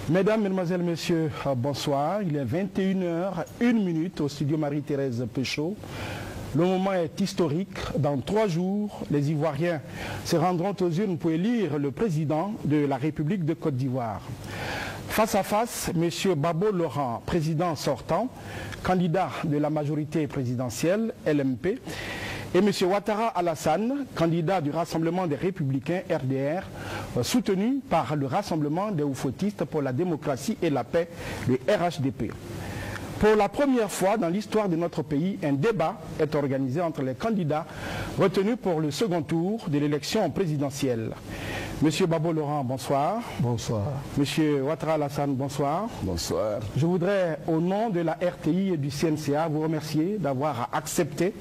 Mesdames, Mesdemoiselles, Messieurs, bonsoir. Il est 21h01 au studio Marie-Thérèse Péchaud. Le moment est historique. Dans 3 jours, les Ivoiriens se rendront aux urnes pour élire le président de la République de Côte d'Ivoire. Face à face, M. Babo Laurent, président sortant, candidat de la majorité présidentielle, LMP, et M. Ouattara Alassane, candidat du Rassemblement des Républicains, RDR, soutenu par le Rassemblement des Oufoutistes pour la démocratie et la paix, le RHDP. Pour la première fois dans l'histoire de notre pays, un débat est organisé entre les candidats retenus pour le second tour de l'élection présidentielle. Monsieur Babo Laurent, bonsoir. Bonsoir. Monsieur Ouattara Alassane, bonsoir. Bonsoir. Je voudrais, au nom de la RTI et du CNCA, vous remercier d'avoir accepté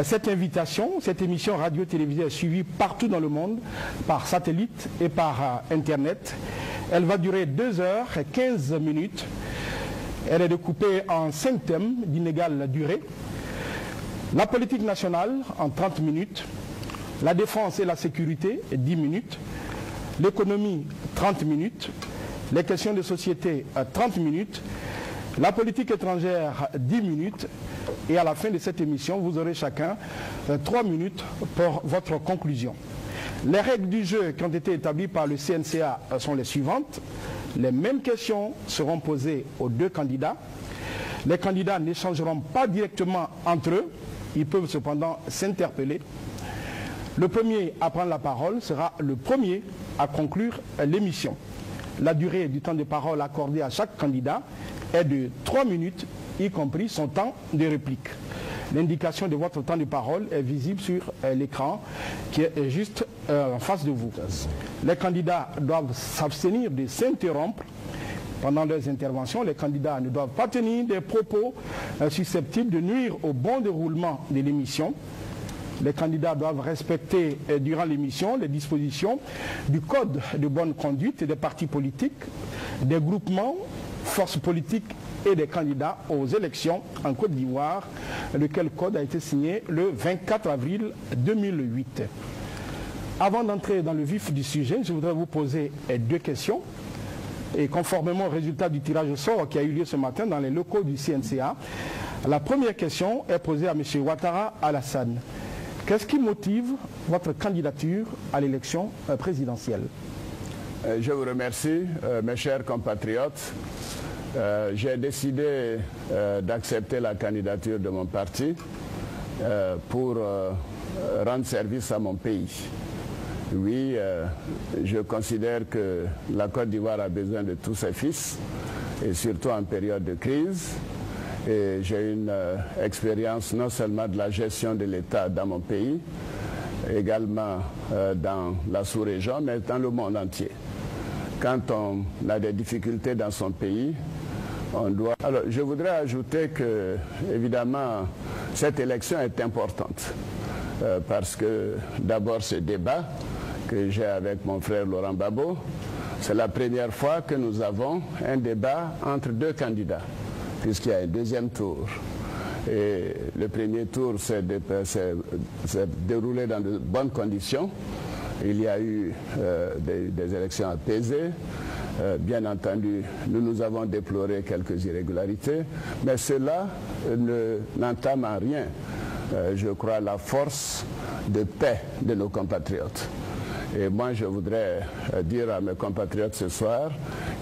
cette invitation. Cette émission radio-télévisée est suivie partout dans le monde, par satellite et par Internet. Elle va durer 2h15. Elle est découpée en 5 thèmes d'inégale durée. La politique nationale en 30 minutes. La défense et la sécurité, 10 minutes. L'économie, 30 minutes. Les questions de société, 30 minutes. La politique étrangère, 10 minutes. Et à la fin de cette émission, vous aurez chacun 3 minutes pour votre conclusion. Les règles du jeu qui ont été établies par le CNCA sont les suivantes. Les mêmes questions seront posées aux 2 candidats. Les candidats n'échangeront pas directement entre eux. Ils peuvent cependant s'interpeller. Le premier à prendre la parole sera le premier à conclure l'émission. La durée du temps de parole accordé à chaque candidat est de 3 minutes, y compris son temps de réplique. L'indication de votre temps de parole est visible sur l'écran qui est juste en face de vous. Les candidats doivent s'abstenir de s'interrompre pendant leurs interventions. Les candidats ne doivent pas tenir des propos susceptibles de nuire au bon déroulement de l'émission. Les candidats doivent respecter durant l'émission les dispositions du code de bonne conduite des partis politiques, des groupements, forces politiques et des candidats aux élections en Côte d'Ivoire, lequel code a été signé le 24 avril 2008. Avant d'entrer dans le vif du sujet, je voudrais vous poser 2 questions. Et conformément au résultat du tirage au sort qui a eu lieu ce matin dans les locaux du CNCA, la première question est posée à M. Ouattara Alassane. Qu'est-ce qui motive votre candidature à l'élection présidentielle? Je vous remercie, mes chers compatriotes. J'ai décidé d'accepter la candidature de mon parti pour rendre service à mon pays. Oui, je considère que la Côte d'Ivoire a besoin de tous ses fils, et surtout en période de crise. Et j'ai une expérience non seulement de la gestion de l'État dans mon pays, également dans la sous-région, mais dans le monde entier. Quand on a des difficultés dans son pays, on doit... Alors, je voudrais ajouter que, évidemment, cette élection est importante. Parce que, d'abord, ce débat que j'ai avec mon frère Laurent Babo, c'est la première fois que nous avons un débat entre 2 candidats, puisqu'il y a un deuxième tour. Et le premier tour s'est déroulé dans de bonnes conditions. Il y a eu des élections apaisées. Bien entendu, nous avons déploré quelques irrégularités, mais cela n'entame en rien, je crois, la force de paix de nos compatriotes. Et moi, je voudrais dire à mes compatriotes ce soir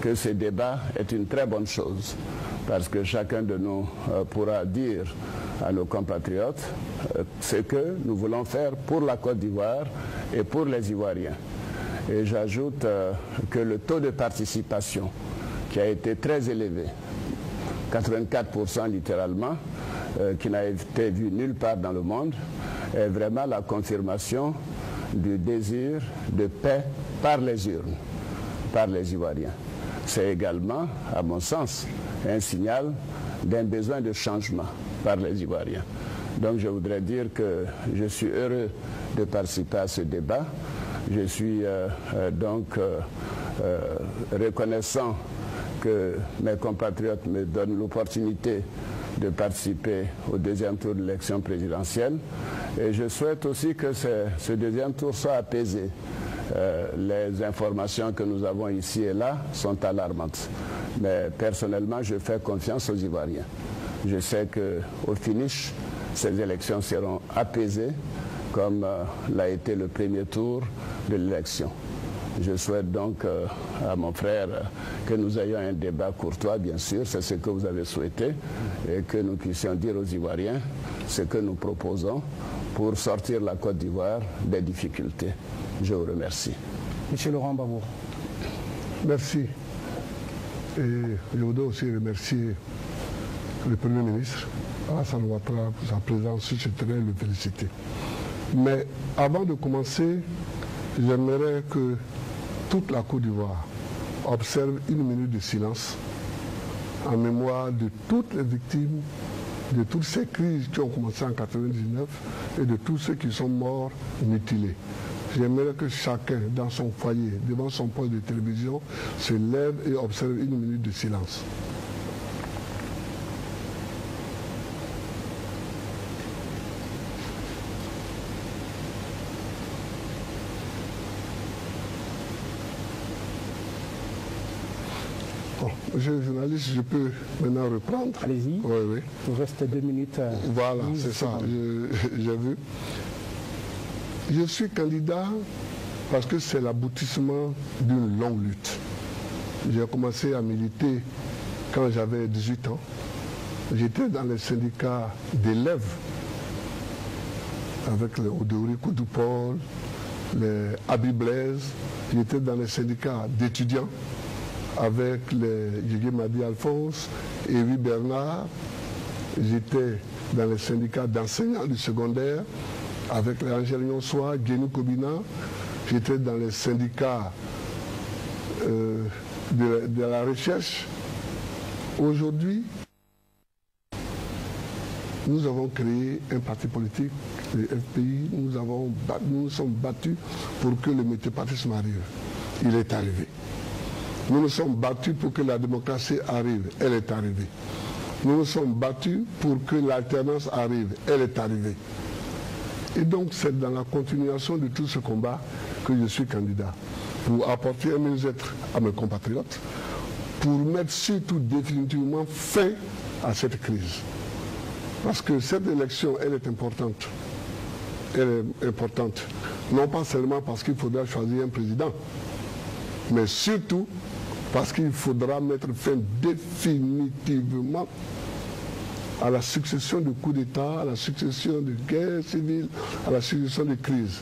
que ce débat est une très bonne chose, parce que chacun de nous pourra dire à nos compatriotes ce que nous voulons faire pour la Côte d'Ivoire et pour les Ivoiriens. Et j'ajoute que le taux de participation, qui a été très élevé, 84% littéralement, qui n'a été vu nulle part dans le monde, est vraiment la confirmation du désir de paix par les urnes, par les Ivoiriens. C'est également, à mon sens, un signal d'un besoin de changement par les Ivoiriens. Donc je voudrais dire que je suis heureux de participer à ce débat. Je suis reconnaissant que mes compatriotes me donnent l'opportunité de participer au deuxième tour de l'élection présidentielle. Et je souhaite aussi que ce deuxième tour soit apaisé, les informations que nous avons ici et là sont alarmantes. Mais personnellement, je fais confiance aux Ivoiriens. Je sais qu'au finish, ces élections seront apaisées, comme l'a été le premier tour de l'élection. Je souhaite donc à mon frère que nous ayons un débat courtois, bien sûr, c'est ce que vous avez souhaité, et que nous puissions dire aux Ivoiriens ce que nous proposons pour sortir la Côte d'Ivoire des difficultés. Je vous remercie. Monsieur Laurent Gbagbo. Merci. Et je voudrais aussi remercier le Premier ministre, Alassane Ouattara, pour sa présence. Je tenais à le féliciter. Mais avant de commencer, j'aimerais que toute la Côte d'Ivoire observe une minute de silence en mémoire de toutes les victimes, de toutes ces crises qui ont commencé en 1999 et de tous ceux qui sont morts mutilés. J'aimerais que chacun, dans son foyer, devant son poste de télévision, se lève et observe une minute de silence. Monsieur le journaliste, je peux maintenant reprendre. Allez-y. Oui, oui. Il vous reste 2 minutes. Voilà, c'est ça, j'ai vu. Je suis candidat parce que c'est l'aboutissement d'une longue lutte. J'ai commencé à militer quand j'avais 18 ans. J'étais dans les syndicats d'élèves avec les Odori Koudoupol, les Abi Blaise. J'étais dans les syndicats d'étudiants avec les Yégué Madi Alphonse, Evi Bernard. J'étais dans les syndicats d'enseignants du secondaire avec les Angèle Nyonsoa, Guénou Kobina. J'étais dans les syndicats de la recherche. Aujourd'hui, nous avons créé un parti politique, le FPI. Nous nous sommes battus pour que le multipartisme arrive. Il est arrivé. Nous nous sommes battus pour que la démocratie arrive. Elle est arrivée. Nous nous sommes battus pour que l'alternance arrive. Elle est arrivée. Et donc c'est dans la continuation de tout ce combat que je suis candidat. Pour apporter un mieux-être à mes compatriotes, pour mettre surtout définitivement fin à cette crise. Parce que cette élection, elle est importante. Elle est importante. Non pas seulement parce qu'il faudra choisir un président, mais surtout parce qu'il faudra mettre fin définitivement à la succession de coups d'État, à la succession de guerres civiles, à la succession de crises.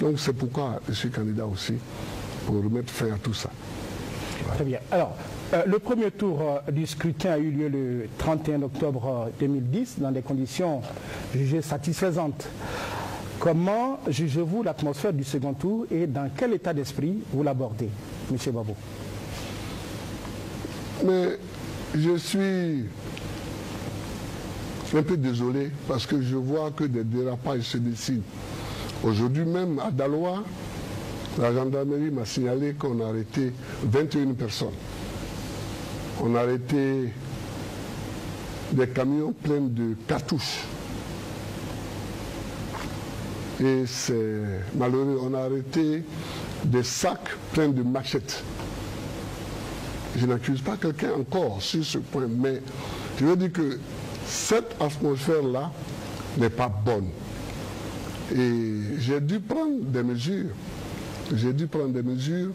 Donc c'est pourquoi je suis candidat aussi, pour mettre fin à tout ça. Très bien. Alors, le premier tour du scrutin a eu lieu le 31 octobre 2010 dans des conditions jugées satisfaisantes. Comment jugez-vous l'atmosphère du second tour et dans quel état d'esprit vous l'abordez, M. Gbagbo? Mais je suis un peu désolé parce que je vois que des dérapages se dessinent. Aujourd'hui même, à Daloa, la gendarmerie m'a signalé qu'on a arrêté 21 personnes. On a arrêté des camions pleins de cartouches. Et c'est malheureux, on a arrêté des sacs pleins de machettes. Je n'accuse pas quelqu'un encore sur ce point, mais je veux dire que cette atmosphère-là n'est pas bonne. Et j'ai dû prendre des mesures. J'ai dû prendre des mesures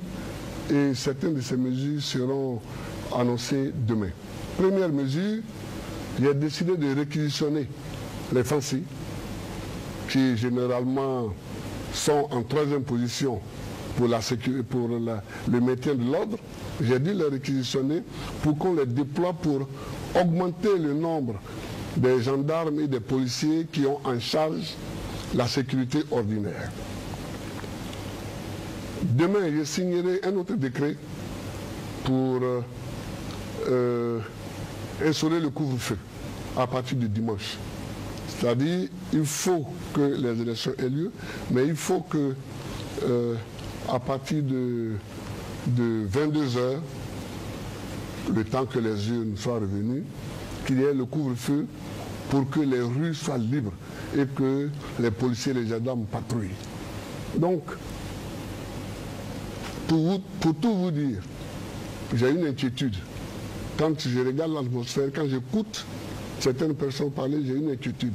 et certaines de ces mesures seront annoncées demain. Première mesure, j'ai décidé de réquisitionner les Fancy, qui généralement sont en 3e position pour le maintien de l'ordre. J'ai dû les réquisitionner pour qu'on les déploie pour augmenter le nombre des gendarmes et des policiers qui ont en charge la sécurité ordinaire. Demain, je signerai un autre décret pour instaurer le couvre-feu à partir du dimanche. C'est-à-dire, il faut que les élections aient lieu, mais il faut que, à partir de 22 heures, le temps que les urnes soient revenues, qu'il y ait le couvre-feu pour que les rues soient libres et que les policiers et les gendarmes patrouillent. Donc, pour tout vous dire, j'ai une inquiétude. Quand je regarde l'atmosphère, quand j'écoute certaines personnes parler, j'ai une inquiétude.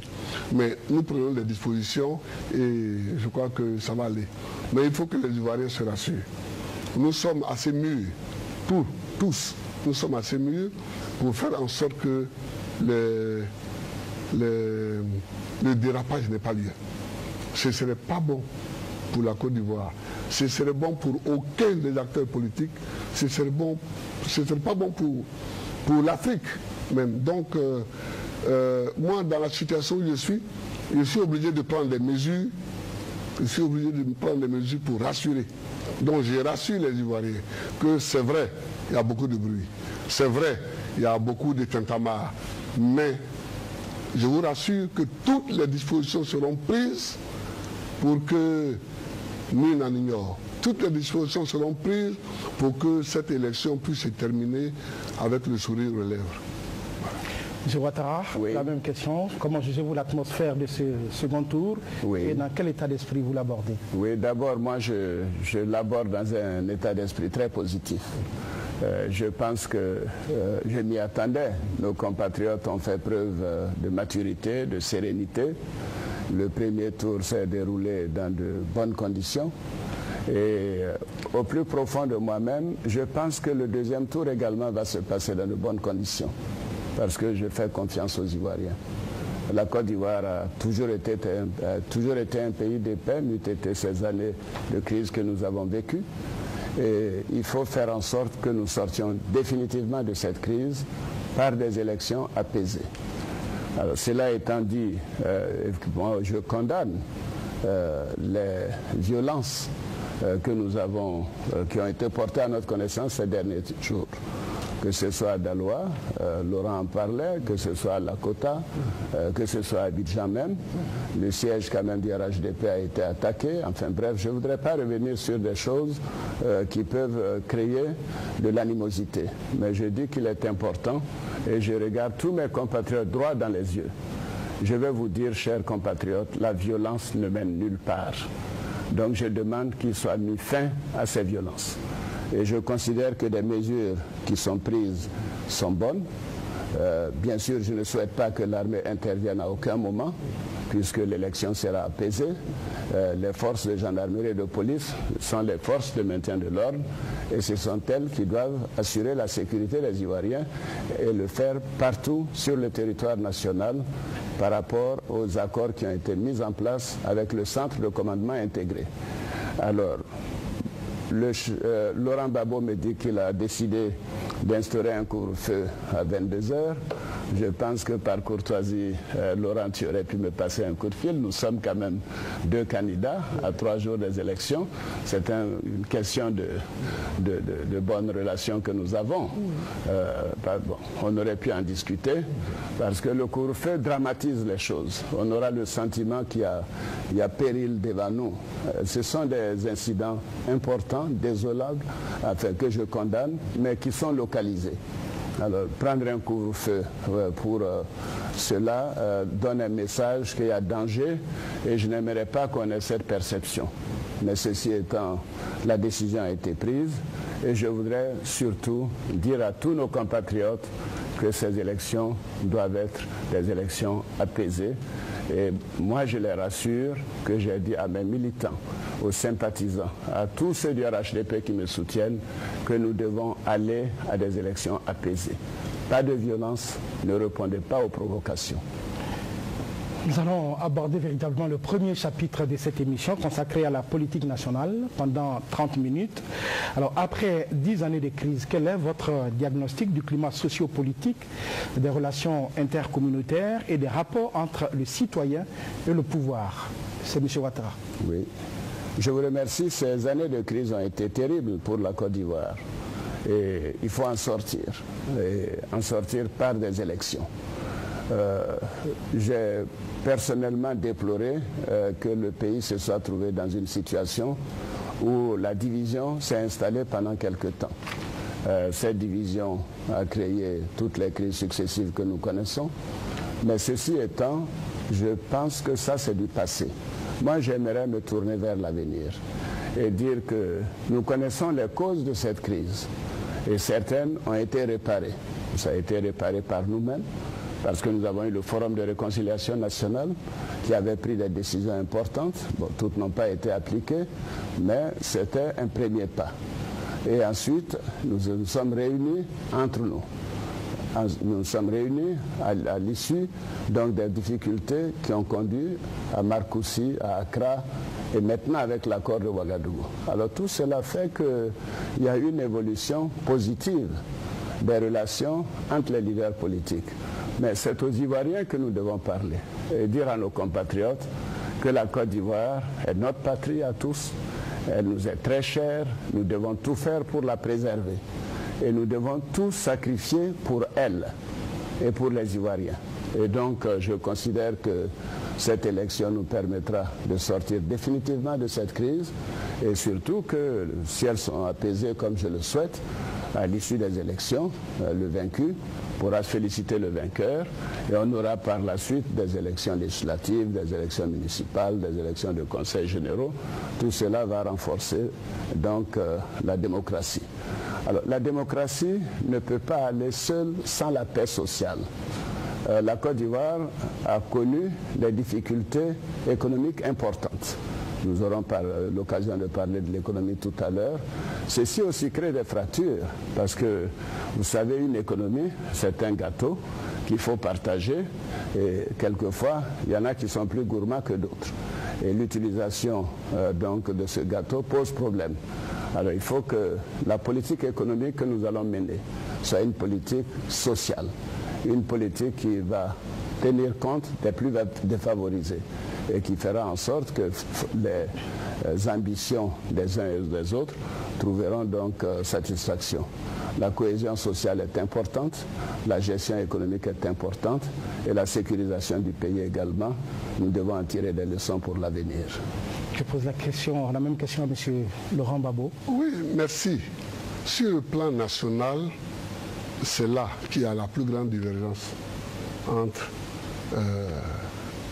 Mais nous prenons des dispositions et je crois que ça va aller. Mais il faut que les Ivoiriens se rassurent. Nous sommes assez mûrs, tous, nous sommes assez mûrs pour faire en sorte que le dérapage n'ait pas lieu. Ce ne serait pas bon pour la Côte d'Ivoire. Ce serait bon pour aucun des acteurs politiques. Ce serait pas bon pour l'Afrique même. Donc, moi, dans la situation où je suis obligé de prendre des mesures. Je suis obligé de prendre des mesures pour rassurer. Donc, je rassure les Ivoiriens que c'est vrai, il y a beaucoup de bruit. C'est vrai, il y a beaucoup de tintamarre. Mais je vous rassure que toutes les dispositions seront prises pour que nul n'en ignore. Toutes les dispositions seront prises pour que cette élection puisse se terminer avec le sourire aux lèvres. M. Ouattara, oui. La même question. Comment jugez-vous l'atmosphère de ce second tour oui. Et dans quel état d'esprit vous l'abordez? Oui, d'abord, moi, je l'aborde dans un état d'esprit très positif. Je pense que je m'y attendais. Nos compatriotes ont fait preuve de maturité, de sérénité. Le premier tour s'est déroulé dans de bonnes conditions. Et au plus profond de moi-même, je pense que le deuxième tour également va se passer dans de bonnes conditions. Parce que je fais confiance aux Ivoiriens. La Côte d'Ivoire a toujours été un pays de paix, n'eût été ces années de crise que nous avons vécues. Et il faut faire en sorte que nous sortions définitivement de cette crise par des élections apaisées. Alors, cela étant dit, moi, je condamne les violences que nous avons, qui ont été portées à notre connaissance ces derniers jours. Que ce soit à Daloa, Laurent en parlait, que ce soit à Lakota, que ce soit à Abidjan même. Le siège quand même du RHDP a été attaqué. Enfin bref, je ne voudrais pas revenir sur des choses qui peuvent créer de l'animosité. Mais je dis qu'il est important et je regarde tous mes compatriotes droit dans les yeux. Je vais vous dire, chers compatriotes, la violence ne mène nulle part. Donc je demande qu'il soit mis fin à ces violences. Et je considère que des mesures qui sont prises sont bonnes. Bien sûr, je ne souhaite pas que l'armée intervienne à aucun moment, puisque l'élection sera apaisée. Les forces de gendarmerie et de police sont les forces de maintien de l'ordre, et ce sont elles qui doivent assurer la sécurité des Ivoiriens et le faire partout sur le territoire national par rapport aux accords qui ont été mis en place avec le centre de commandement intégré. Alors, Laurent Gbagbo me dit qu'il a décidé d'instaurer un couvre-feu à 22h. Je pense que par courtoisie, Laurent, tu aurais pu me passer un coup de fil. Nous sommes quand même 2 candidats à 3 jours des élections. C'est une question de bonnes relations que nous avons. Bon, on aurait pu en discuter parce que le couvre-feu dramatise les choses. On aura le sentiment qu'il y a péril devant nous. Ce sont des incidents importants, désolables, enfin, que je condamne, mais qui sont localisés. Alors, prendre un couvre-feu pour cela donne un message qu'il y a danger et je n'aimerais pas qu'on ait cette perception. Mais ceci étant, la décision a été prise et je voudrais surtout dire à tous nos compatriotes que ces élections doivent être des élections apaisées. Et moi, je les rassure que j'ai dit à mes militants, aux sympathisants, à tous ceux du RHDP qui me soutiennent, que nous devons aller à des élections apaisées. Pas de violence, ne répondez pas aux provocations. Nous allons aborder véritablement le premier chapitre de cette émission consacrée à la politique nationale pendant 30 minutes. Alors, après 10 années de crise, quel est votre diagnostic du climat socio-politique, des relations intercommunautaires et des rapports entre le citoyen et le pouvoir? C'est M. Ouattara. Oui. Je vous remercie. Ces années de crise ont été terribles pour la Côte d'Ivoire. Et il faut en sortir. Et en sortir par des élections. J'ai personnellement déploré que le pays se soit trouvé dans une situation où la division s'est installée pendant quelque temps. Cette division a créé toutes les crises successives que nous connaissons. Mais ceci étant, je pense que ça c'est du passé. Moi j'aimerais me tourner vers l'avenir. et dire que nous connaissons les causes de cette crise et certaines ont été réparées. Ça a été réparé par nous-mêmes parce que nous avons eu le Forum de réconciliation nationale qui avait pris des décisions importantes. Bon, toutes n'ont pas été appliquées, mais c'était un premier pas. Et ensuite, nous nous sommes réunis entre nous. Nous sommes réunis à l'issue donc des difficultés qui ont conduit à Marcoussis, à Accra et maintenant avec l'accord de Ouagadougou. Alors tout cela fait qu'il y a une évolution positive des relations entre les leaders politiques. Mais c'est aux Ivoiriens que nous devons parler et dire à nos compatriotes que la Côte d'Ivoire est notre patrie à tous. Elle nous est très chère, nous devons tout faire pour la préserver. Et nous devons tout sacrifier pour elle et pour les Ivoiriens. Et donc, je considère que cette élection nous permettra de sortir définitivement de cette crise et surtout que, si elles sont apaisées comme je le souhaite, à l'issue des élections, le vaincu pourra féliciter le vainqueur et on aura par la suite des élections législatives, des élections municipales, des élections de conseils généraux. Tout cela va renforcer donc la démocratie. Alors, la démocratie ne peut pas aller seule sans la paix sociale. La Côte d'Ivoire a connu des difficultés économiques importantes. Nous aurons l'occasion de parler de l'économie tout à l'heure. Ceci aussi crée des fractures, parce que, vous savez, une économie, c'est un gâteau qu'il faut partager, et quelquefois, il y en a qui sont plus gourmands que d'autres. Et l'utilisation donc de ce gâteau pose problème. Alors il faut que la politique économique que nous allons mener soit une politique sociale, une politique qui va tenir compte des plus défavorisés et qui fera en sorte que les ambitions des uns et des autres trouveront donc satisfaction. La cohésion sociale est importante, la gestion économique est importante et la sécurisation du pays également. Nous devons en tirer des leçons pour l'avenir. Je pose la même question à M. Laurent Gbagbo. Oui, merci. Sur le plan national, c'est là qu'il y a la plus grande divergence entre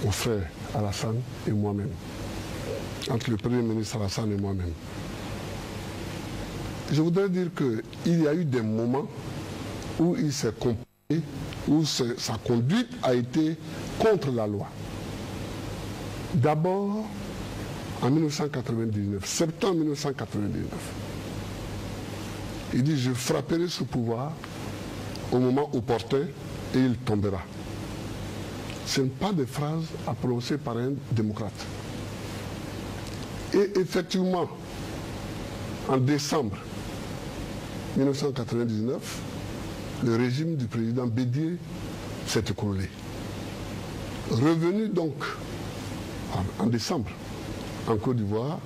mon frère Alassane et moi-même, entre le Premier ministre Alassane et moi-même. Je voudrais dire qu'il y a eu des moments où il s'est comporté, où sa conduite a été contre la loi. D'abord, en 1999, septembre 1999, il dit « Je frapperai ce pouvoir au moment opportun et il tombera ». Ce n'est pas des phrases à prononcer par un démocrate. Et effectivement, en décembre 1999, le régime du président Bédié s'est écroulé. Revenu donc en décembre en Côte d'Ivoire,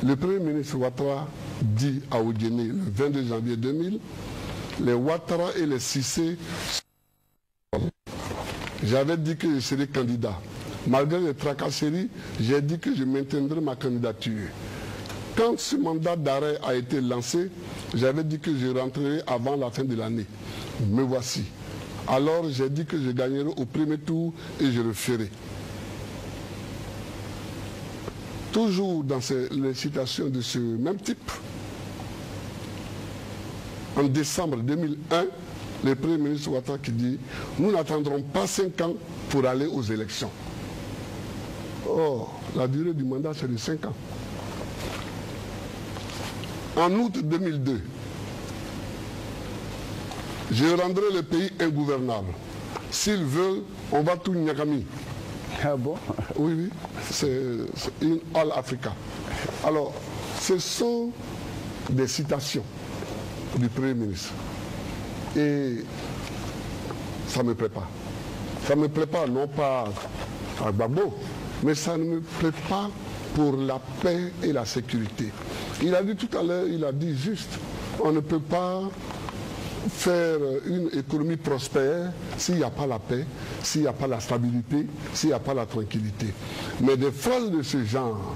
le Premier ministre Ouattara dit à Ouguéné le 22 janvier 2000, les Ouattara et les Cissé, j'avais dit que je serais candidat. Malgré les tracasseries, j'ai dit que je maintiendrai ma candidature. Quand ce mandat d'arrêt a été lancé, j'avais dit que je rentrerai avant la fin de l'année. Me voici. Alors j'ai dit que je gagnerai au premier tour et je le ferai. Toujours dans les citations de ce même type, en décembre 2001, le Premier ministre Ouattara qui dit « Nous n'attendrons pas 5 ans pour aller aux élections ». Or, la durée du mandat, c'est de 5 ans. En août 2002, je rendrai le pays ingouvernable. S'ils veulent, on va tout Niagami. Ah bon? Oui, oui, c'est une All Africa. Alors, ce sont des citations du Premier ministre. Et ça ne me plaît pas. Ça ne me plaît pas, non pas à Gbagbo, mais ça ne me plaît pas pour la paix et la sécurité. Il a dit tout à l'heure, il a dit juste, on ne peut pas faire une économie prospère s'il n'y a pas la paix, s'il n'y a pas la stabilité, s'il n'y a pas la tranquillité. Mais des phrases de ce genre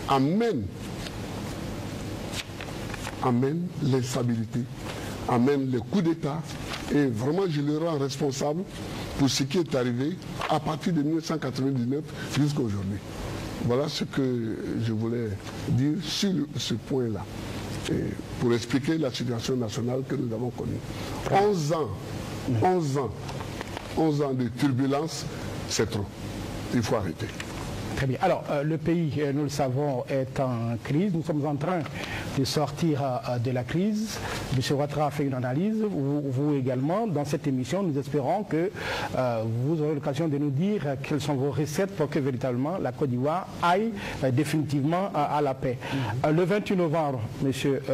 amènent l'instabilité, amènent les coups d'État et vraiment je le rends responsable pour ce qui est arrivé à partir de 1999 jusqu'à aujourd'hui. Voilà ce que je voulais dire sur ce point-là, pour expliquer la situation nationale que nous avons connue. 11 ans de turbulence, c'est trop. Il faut arrêter. Très bien. Alors, le pays, nous le savons, est en crise. Nous sommes en train de sortir de la crise. M. Ouattara a fait une analyse. Vous également, dans cette émission, nous espérons que vous aurez l'occasion de nous dire quelles sont vos recettes pour que véritablement la Côte d'Ivoire aille définitivement à la paix. Le 28 novembre, M.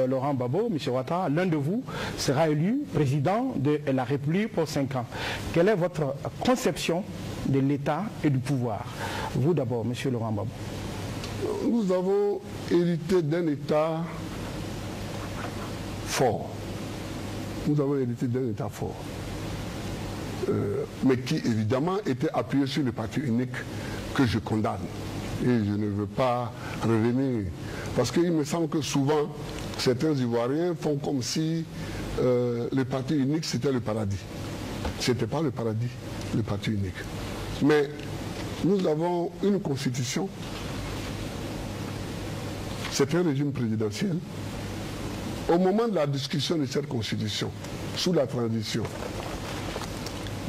Laurent Gbagbo, M. Ouattara, l'un de vous sera élu président de la République pour 5 ans. Quelle est votre conception de l'État et du pouvoir? Vous d'abord, M. Laurent Gbagbo. Nous avons hérité d'un État fort. Nous avons hérité d'un État fort. Mais qui évidemment était appuyé sur le parti unique que je condamne. Et je ne veux pas revenir. Parce qu'il me semble que souvent, certains Ivoiriens font comme si le parti unique c'était le paradis. Ce n'était pas le paradis, le parti unique. Mais nous avons une constitution, c'est un régime présidentiel. Au moment de la discussion de cette constitution, sous la transition,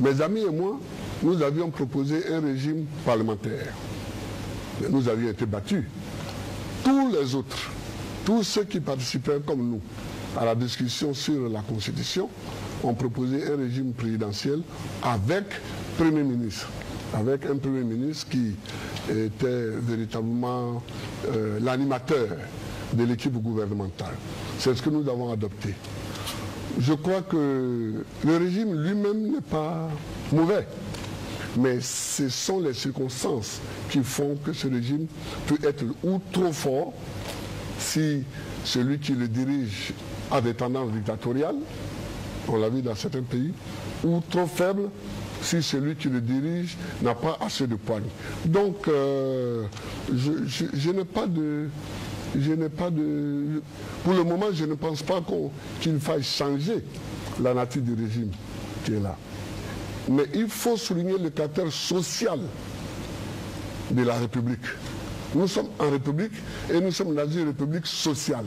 mes amis et moi, nous avions proposé un régime parlementaire. Mais nous avions été battus. Tous les autres, tous ceux qui participaient comme nous à la discussion sur la constitution, ont proposé un régime présidentiel avec Premier ministre. Avec un Premier ministre qui était véritablement l'animateur de l'équipe gouvernementale. C'est ce que nous avons adopté. Je crois que le régime lui-même n'est pas mauvais, mais ce sont les circonstances qui font que ce régime peut être ou trop fort si celui qui le dirige a des tendances dictatoriales, on l'a vu dans certains pays, ou trop faible si celui qui le dirige n'a pas assez de poigne. Donc, je n'ai pas de... Pour le moment, je ne pense pas qu'il faille changer la nature du régime qui est là. Mais il faut souligner le caractère social de la République. Nous sommes en République et nous sommes dans une République sociale.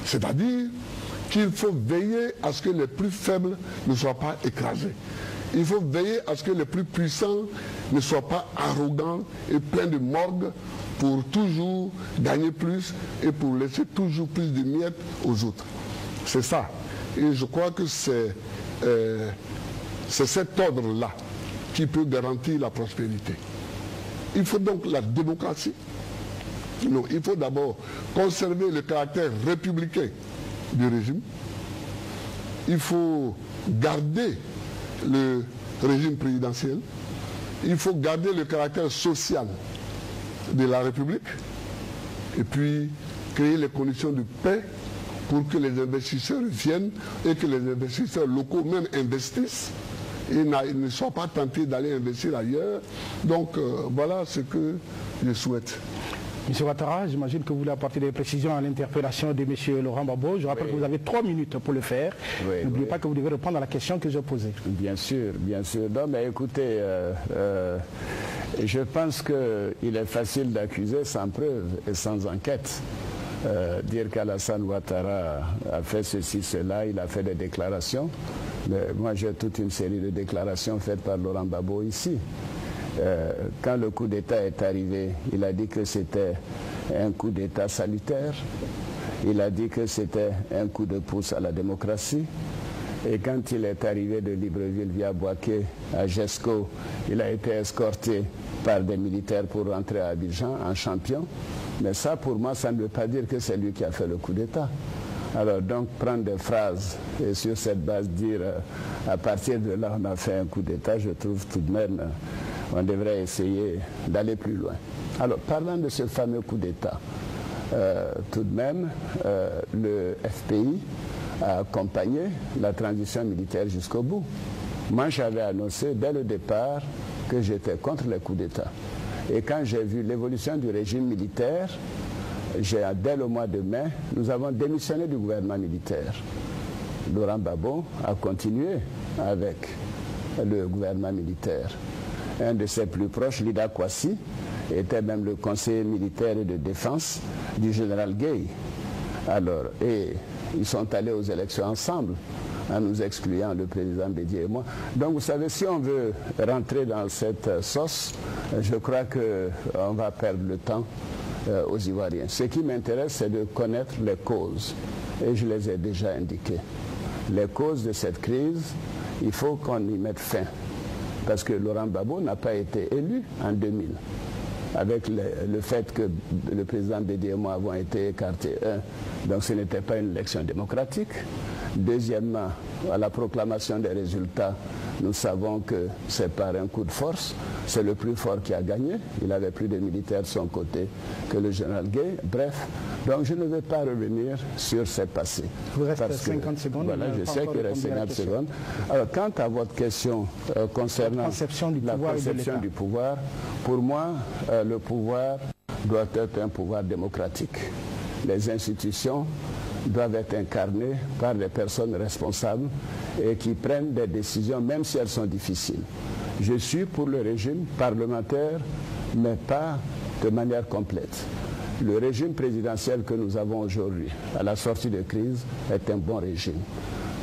C'est-à-dire qu'il faut veiller à ce que les plus faibles ne soient pas écrasés. Il faut veiller à ce que les plus puissants ne soient pas arrogants et pleins de morgue pour toujours gagner plus et pour laisser toujours plus de miettes aux autres. C'est ça. Et je crois que c'est cet ordre-là qui peut garantir la prospérité. Il faut donc la démocratie. Non, il faut d'abord conserver le caractère républicain du régime. Il faut garder le régime présidentiel. Il faut garder le caractère social de la République et puis créer les conditions de paix pour que les investisseurs viennent et que les investisseurs locaux même investissent et ne soient pas tentés d'aller investir ailleurs. Donc voilà ce que je souhaite. M. Ouattara, j'imagine que vous voulez apporter des précisions à l'interpellation de M. Laurent Gbagbo. Je rappelle que vous avez 3 minutes pour le faire. N'oubliez pas que vous devez répondre à la question que j'ai posée. Bien sûr, bien sûr. Non, mais écoutez, je pense qu'il est facile d'accuser sans preuve et sans enquête. Dire qu'Alassane Ouattara a fait ceci, cela, il a fait des déclarations. Mais moi, j'ai toute une série de déclarations faites par Laurent Gbagbo ici. Quand le coup d'État est arrivé, il a dit que c'était un coup d'État salutaire. Il a dit que c'était un coup de pouce à la démocratie. Et quand il est arrivé de Libreville via Boaké à Gesco, il a été escorté par des militaires pour rentrer à Abidjan en champion. Mais ça, pour moi, ça ne veut pas dire que c'est lui qui a fait le coup d'État. Alors donc prendre des phrases et sur cette base dire à partir de là on a fait un coup d'État, je trouve tout de même on devrait essayer d'aller plus loin. Alors parlant de ce fameux coup d'État, tout de même le FPI a accompagné la transition militaire jusqu'au bout. Moi j'avais annoncé dès le départ que j'étais contre les coups d'État. Et quand j'ai vu l'évolution du régime militaire, dès le mois de mai, nous avons démissionné du gouvernement militaire. Laurent Gbagbo a continué avec le gouvernement militaire. Un de ses plus proches, Lida Kwasi, était même le conseiller militaire et de défense du général Gueye. Alors, et ils sont allés aux élections ensemble, en nous excluant, le président Bédié et moi. Donc vous savez, si on veut rentrer dans cette sauce, je crois qu'on va perdre le temps aux Ivoiriens. Ce qui m'intéresse, c'est de connaître les causes. Et je les ai déjà indiquées. Les causes de cette crise, il faut qu'on y mette fin. Parce que Laurent Gbagbo n'a pas été élu en 2000. Avec le fait que le président Bédié et moi avons été écartés. Donc ce n'était pas une élection démocratique. Deuxièmement, à la proclamation des résultats, nous savons que c'est par un coup de force. C'est le plus fort qui a gagné. Il avait plus de militaires de son côté que le général Gueye. Bref, donc je ne vais pas revenir sur ce passé. Il vous reste 50 secondes. Voilà, je sais qu'il reste 50 secondes. Alors, quant à votre question concernant la conception du pouvoir, pour moi, le pouvoir doit être un pouvoir démocratique. Les institutions doivent être incarnées par des personnes responsables et qui prennent des décisions, même si elles sont difficiles. Je suis pour le régime parlementaire, mais pas de manière complète. Le régime présidentiel que nous avons aujourd'hui, à la sortie de crise, est un bon régime.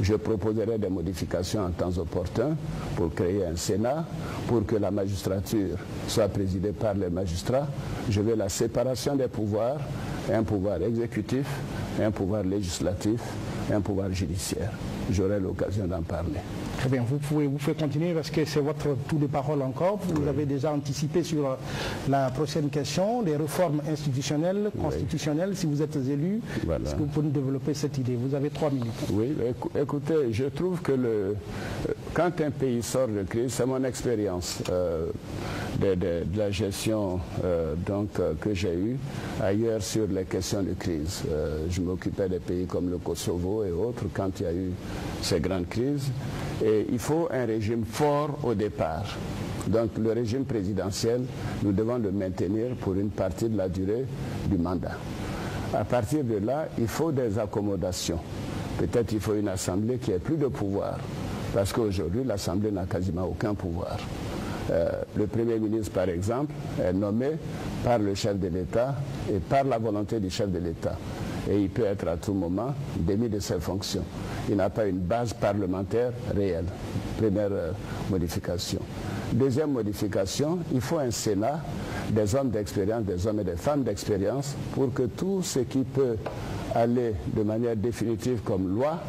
Je proposerai des modifications en temps opportun pour créer un Sénat, pour que la magistrature soit présidée par les magistrats. Je veux la séparation des pouvoirs, un pouvoir exécutif, un pouvoir législatif, un pouvoir judiciaire. J'aurai l'occasion d'en parler. Très bien, vous pouvez continuer parce que c'est votre tour de parole encore. Vous avez déjà anticipé sur la prochaine question, les réformes institutionnelles, constitutionnelles, si vous êtes élu. Voilà. Est-ce que vous pouvez nous développer cette idée? Vous avez 3 minutes. Oui, écoutez, je trouve que quand un pays sort de crise, c'est mon expérience de la gestion que j'ai eue ailleurs sur les questions de crise. Je m'occupais des pays comme le Kosovo et autres quand il y a eu ces grandes crises. Et il faut un régime fort au départ. Donc le régime présidentiel, nous devons le maintenir pour une partie de la durée du mandat. À partir de là, il faut des accommodations. Peut-être il faut une assemblée qui ait plus de pouvoir. Parce qu'aujourd'hui, l'assemblée n'a quasiment aucun pouvoir. Le Premier ministre, par exemple, est nommé par le chef de l'État et par la volonté du chef de l'État. Et il peut être à tout moment démis de ses fonctions. Il n'a pas une base parlementaire réelle. Première modification. Deuxième modification, il faut un Sénat, des hommes d'expérience, des hommes et des femmes d'expérience, pour que tout ce qui peut aller de manière définitive comme loi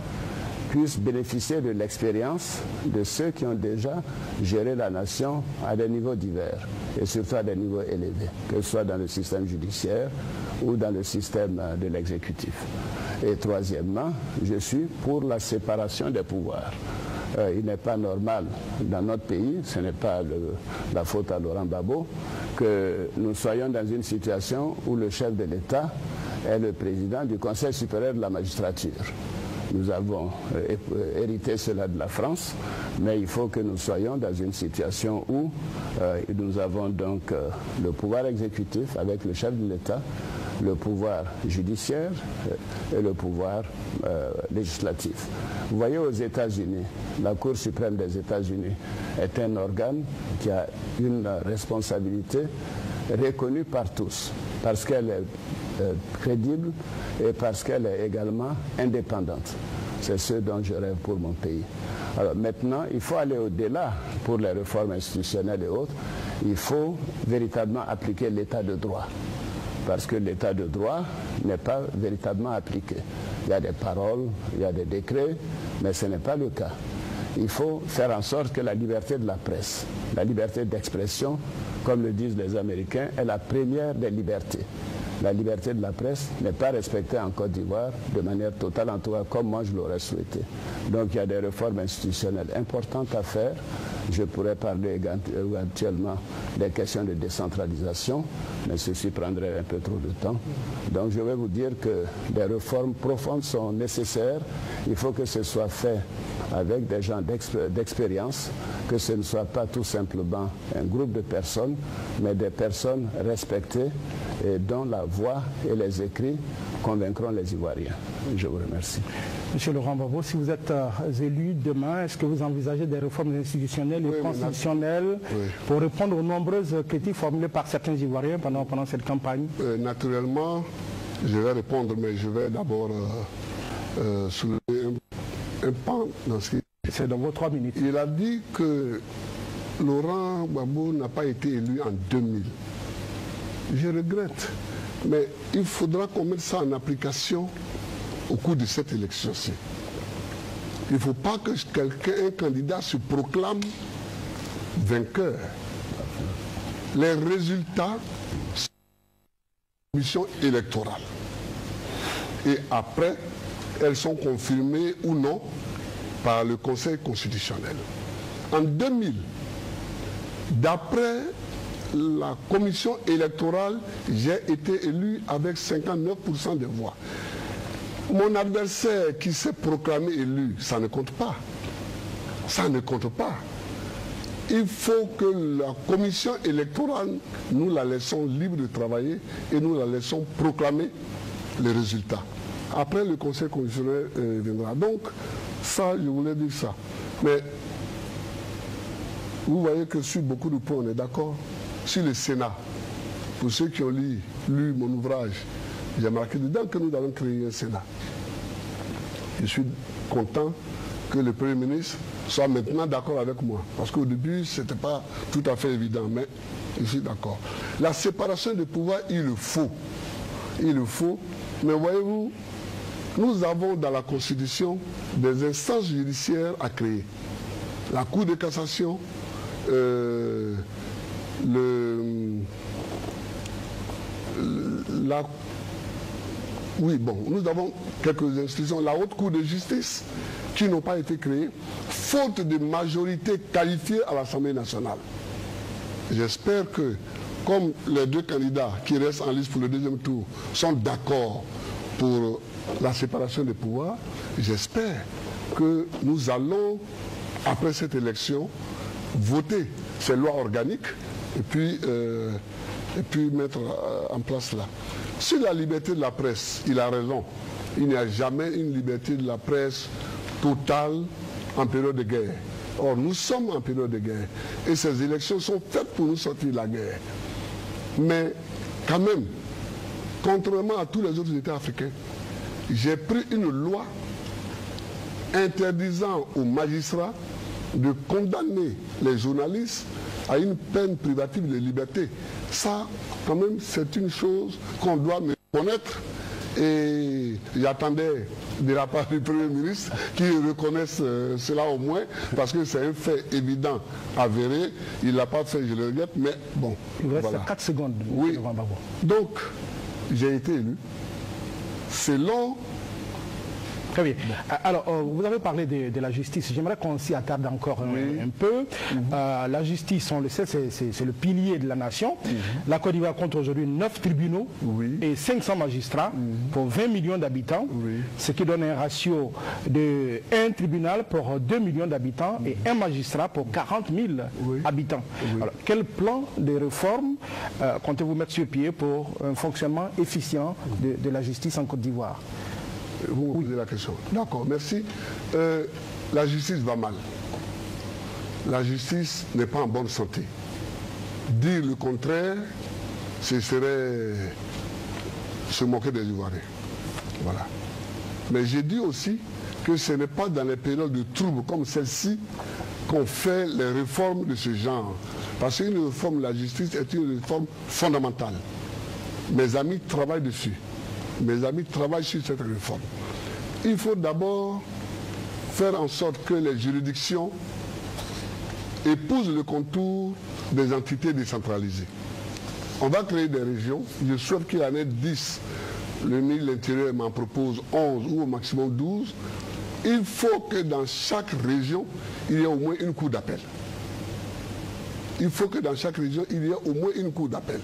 puisse bénéficier de l'expérience de ceux qui ont déjà géré la nation à des niveaux divers et surtout à des niveaux élevés, que ce soit dans le système judiciaire ou dans le système de l'exécutif. Et troisièmement, je suis pour la séparation des pouvoirs. Il n'est pas normal dans notre pays, ce n'est pas la faute à Laurent Gbagbo, que nous soyons dans une situation où le chef de l'État est le président du Conseil supérieur de la magistrature. Nous avons hérité cela de la France, mais il faut que nous soyons dans une situation où nous avons donc le pouvoir exécutif avec le chef de l'État, le pouvoir judiciaire et le pouvoir législatif. Vous voyez, aux États-Unis, la Cour suprême des États-Unis est un organe qui a une responsabilité reconnue par tous, parce qu'elle est crédible et parce qu'elle est également indépendante. C'est ce dont je rêve pour mon pays. Alors maintenant, il faut aller au-delà pour les réformes institutionnelles et autres. Il faut véritablement appliquer l'état de droit. Parce que l'état de droit n'est pas véritablement appliqué. Il y a des paroles, il y a des décrets, mais ce n'est pas le cas. Il faut faire en sorte que la liberté de la presse, la liberté d'expression, comme le disent les Américains, est la première des libertés. La liberté de la presse n'est pas respectée en Côte d'Ivoire de manière totale, en tout cas comme moi je l'aurais souhaité. Donc il y a des réformes institutionnelles importantes à faire. Je pourrais parler éventuellement des questions de décentralisation, mais ceci prendrait un peu trop de temps. Donc je vais vous dire que des réformes profondes sont nécessaires. Il faut que ce soit fait avec des gens d'expérience, que ce ne soit pas tout simplement un groupe de personnes, mais des personnes respectées et dont la voix et les écrits convaincront les Ivoiriens. Je vous remercie. Monsieur Laurent Gbagbo, si vous êtes élu demain, est-ce que vous envisagez des réformes institutionnelles et constitutionnelles pour répondre aux nombreuses critiques formulées par certains Ivoiriens pendant cette campagne? Naturellement, je vais répondre, mais je vais d'abord soulever un pan dans ce qui... C'est dans vos 3 minutes. Il a dit que Laurent Gbagbo n'a pas été élu en 2000. Je regrette, mais il faudra qu'on mette ça en application au cours de cette élection-ci. Il ne faut pas que un candidat se proclame vainqueur. Les résultats sont une mission électorale. Et après, elles sont confirmées ou non par le Conseil constitutionnel. En 2000, d'après la commission électorale, j'ai été élu avec 59% des voix. Mon adversaire qui s'est proclamé élu, ça ne compte pas. Ça ne compte pas. Il faut que la commission électorale, nous la laissons libre de travailler et nous la laissons proclamer les résultats. Après, le Conseil constitutionnel viendra. Donc, ça, je voulais dire ça. Mais, vous voyez que sur beaucoup de points, on est d'accord. Sur le Sénat, pour ceux qui ont lu mon ouvrage, j'ai marqué dedans que nous allons créer un Sénat. Je suis content que le Premier ministre soit maintenant d'accord avec moi. Parce qu'au début, ce n'était pas tout à fait évident, mais je suis d'accord. La séparation des pouvoirs, il le faut. Il le faut. Mais voyez-vous, nous avons dans la Constitution des instances judiciaires à créer. La Cour de cassation, nous avons quelques institutions, la Haute Cour de justice, qui n'ont pas été créées, faute de majorité qualifiée à l'Assemblée nationale. J'espère que, comme les 2 candidats qui restent en liste pour le 2e tour sont d'accord pour la séparation des pouvoirs, j'espère que nous allons, après cette élection, voter ces lois organiques et puis mettre en place là. Sur la liberté de la presse, il a raison. Il n'y a jamais une liberté de la presse totale en période de guerre. Or, nous sommes en période de guerre. Et ces élections sont faites pour nous sortir de la guerre. Mais, quand même, contrairement à tous les autres États africains, j'ai pris une loi interdisant aux magistrats de condamner les journalistes à une peine privative de liberté. Ça, quand même, c'est une chose qu'on doit me connaître. Et j'attendais de la part du Premier ministre qu'il reconnaisse cela au moins, parce que c'est un fait évident, avéré. Il ne l'a pas fait, je le regrette, mais bon. Il vous reste voilà. 4 secondes. Oui. Donc, j'ai été élu selon... Très bien. Alors, vous avez parlé de la justice. J'aimerais qu'on s'y attarde encore un peu. La justice, on le sait, c'est le pilier de la nation. La Côte d'Ivoire compte aujourd'hui 9 tribunaux et 500 magistrats pour 20 millions d'habitants, ce qui donne un ratio de 1 tribunal pour 2 millions d'habitants et 1 magistrat pour 40 000 habitants. Alors, quel plan de réforme comptez-vous mettre sur pied pour un fonctionnement efficient de la justice en Côte d'Ivoire? Vous me posez la question. D'accord, merci. La justice va mal. La justice n'est pas en bonne santé. Dire le contraire, ce serait se moquer des Ivoiriens. Voilà. Mais j'ai dit aussi que ce n'est pas dans les périodes de troubles comme celle-ci qu'on fait les réformes de ce genre. Parce qu'une réforme de la justice est une réforme fondamentale. Mes amis travaillent dessus. Mes amis travaillent sur cette réforme. Il faut d'abord faire en sorte que les juridictions épousent le contour des entités décentralisées. On va créer des régions. Je souhaite qu'il y en ait 10. Le ministre de l'Intérieur m'en propose 11 ou au maximum 12. Il faut que dans chaque région, il y ait au moins une cour d'appel. Il faut que dans chaque région, il y ait au moins une cour d'appel.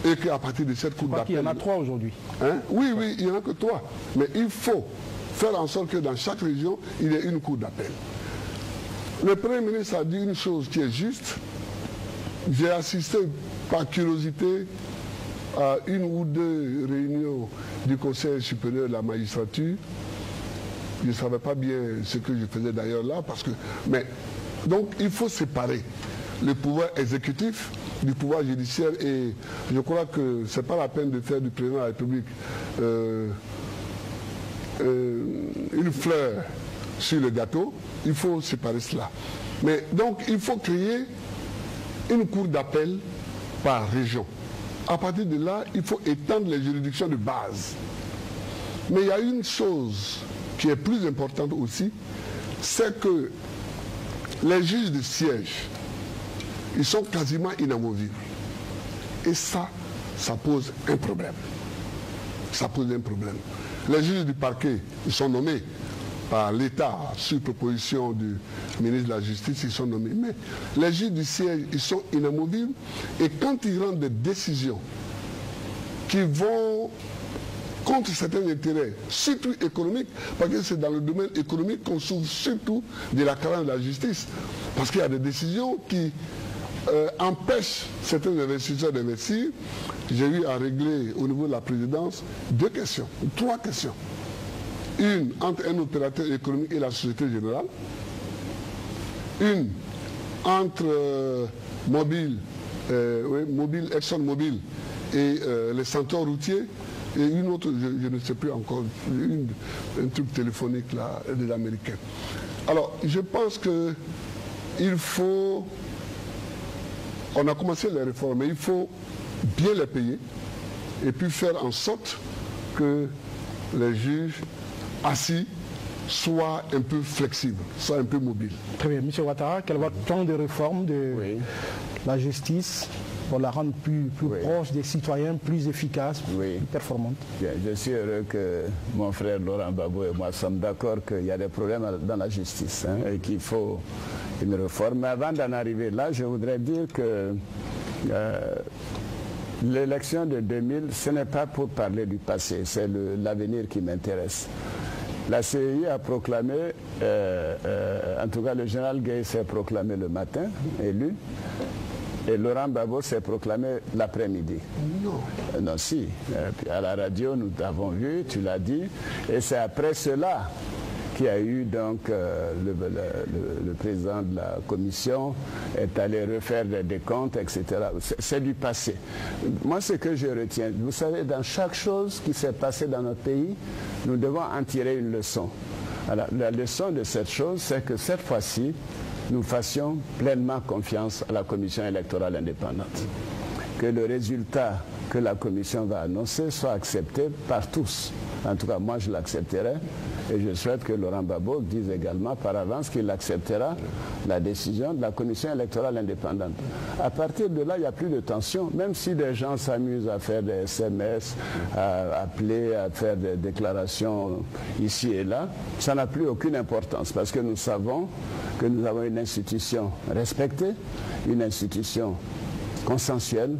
Et qu'à partir de cette cour d'appel... Il y en a 3 aujourd'hui. Hein? Oui, il n'y en a que 3. Mais il faut faire en sorte que dans chaque région, il y ait une cour d'appel. Le Premier ministre a dit une chose qui est juste. J'ai assisté par curiosité à 1 ou 2 réunions du Conseil supérieur de la magistrature. Je ne savais pas bien ce que je faisais d'ailleurs là, mais donc il faut séparer le pouvoir exécutif du pouvoir judiciaire, et je crois que ce n'est pas la peine de faire du président de la République une fleur sur le gâteau. Il faut séparer cela. Mais donc il faut créer une cour d'appel par région. À partir de là, il faut étendre les juridictions de base. Mais il y a une chose qui est plus importante aussi, c'est que les juges de siège, ils sont quasiment inamovibles. Et ça pose un problème. Ça pose un problème. Les juges du parquet, ils sont nommés par l'État, sur proposition du ministre de la Justice, ils sont nommés. Mais les juges du siège, ils sont inamovibles. Et quand ils rendent des décisions qui vont contre certains intérêts, surtout économiques, parce que c'est dans le domaine économique qu'on souffre surtout de la carence de la justice. Parce qu'il y a des décisions qui empêchent certains investisseurs d'investir. J'ai eu à régler au niveau de la présidence 3 questions. Une entre un opérateur économique et la Société Générale. Une entre ExxonMobil et les centres routiers. Et une autre, je ne sais plus encore, un truc téléphonique là, des Américains. Alors, je pense que il faut... On a commencé les réformes, mais il faut bien les payer et puis faire en sorte que les juges assis soient un peu flexibles, soient un peu mobiles. Très bien. Monsieur Ouattara, quel est votre plan de réforme de la justice pour la rendre plus proche des citoyens, plus efficace, plus performante? Bien, je suis heureux que mon frère Laurent Gbagbo et moi sommes d'accord qu'il y a des problèmes dans la justice et qu'il faut une réforme. Mais avant d'en arriver là, je voudrais dire que l'élection de 2000, ce n'est pas pour parler du passé, c'est l'avenir qui m'intéresse. La CEI a proclamé, en tout cas le général Gueye s'est proclamé le matin, élu, et Laurent Gbagbo s'est proclamé l'après-midi. Non, si. Puis à la radio, nous l'avons vu, tu l'as dit, et c'est après cela qu'il y a eu donc le président de la commission est allé refaire des décomptes, etc. C'est du passé. Moi, ce que je retiens, vous savez, dans chaque chose qui s'est passée dans notre pays, nous devons en tirer une leçon. Alors, la leçon de cette chose, c'est que cette fois-ci, nous fassions pleinement confiance à la commission électorale indépendante. Que le résultat que la commission va annoncer soit accepté par tous. En tout cas, moi, je l'accepterai. Et je souhaite que Laurent Gbagbo dise également par avance qu'il acceptera la décision de la commission électorale indépendante. À partir de là, il n'y a plus de tension. Même si des gens s'amusent à faire des SMS, à appeler, à faire des déclarations ici et là, ça n'a plus aucune importance. Parce que nous savons que nous avons une institution respectée, une institution consensuelle,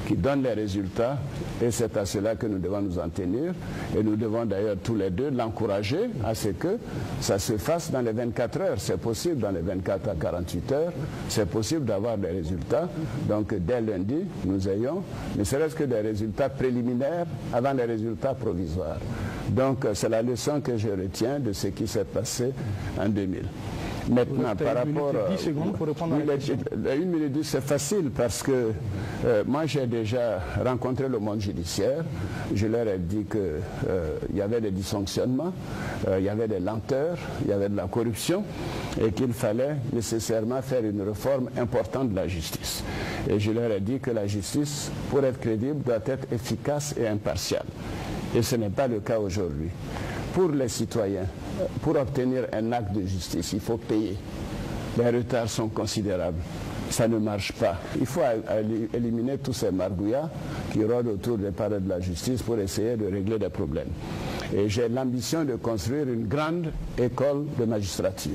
qui donne les résultats, et c'est à cela que nous devons nous en tenir, et nous devons d'ailleurs tous les deux l'encourager à ce que ça se fasse dans les 24 heures. C'est possible dans les 24 à 48 heures, c'est possible d'avoir des résultats. Donc dès lundi, nous ayons ne serait-ce que des résultats préliminaires avant les résultats provisoires. Donc c'est la leçon que je retiens de ce qui s'est passé en 2000. Maintenant, par rapport... 10 secondes pour répondre à la question. 1 minute 10, c'est facile parce que moi j'ai déjà rencontré le monde judiciaire. Je leur ai dit qu'il y avait des dysfonctionnements, il y avait des lenteurs, il y avait de la corruption et qu'il fallait nécessairement faire une réforme importante de la justice. Et je leur ai dit que la justice, pour être crédible, doit être efficace et impartiale. Et ce n'est pas le cas aujourd'hui. Pour les citoyens, pour obtenir un acte de justice, il faut payer. Les retards sont considérables. Ça ne marche pas. Il faut éliminer tous ces margouillas qui rôdent autour des palais de la justice pour essayer de régler des problèmes. Et j'ai l'ambition de construire une grande école de magistrature.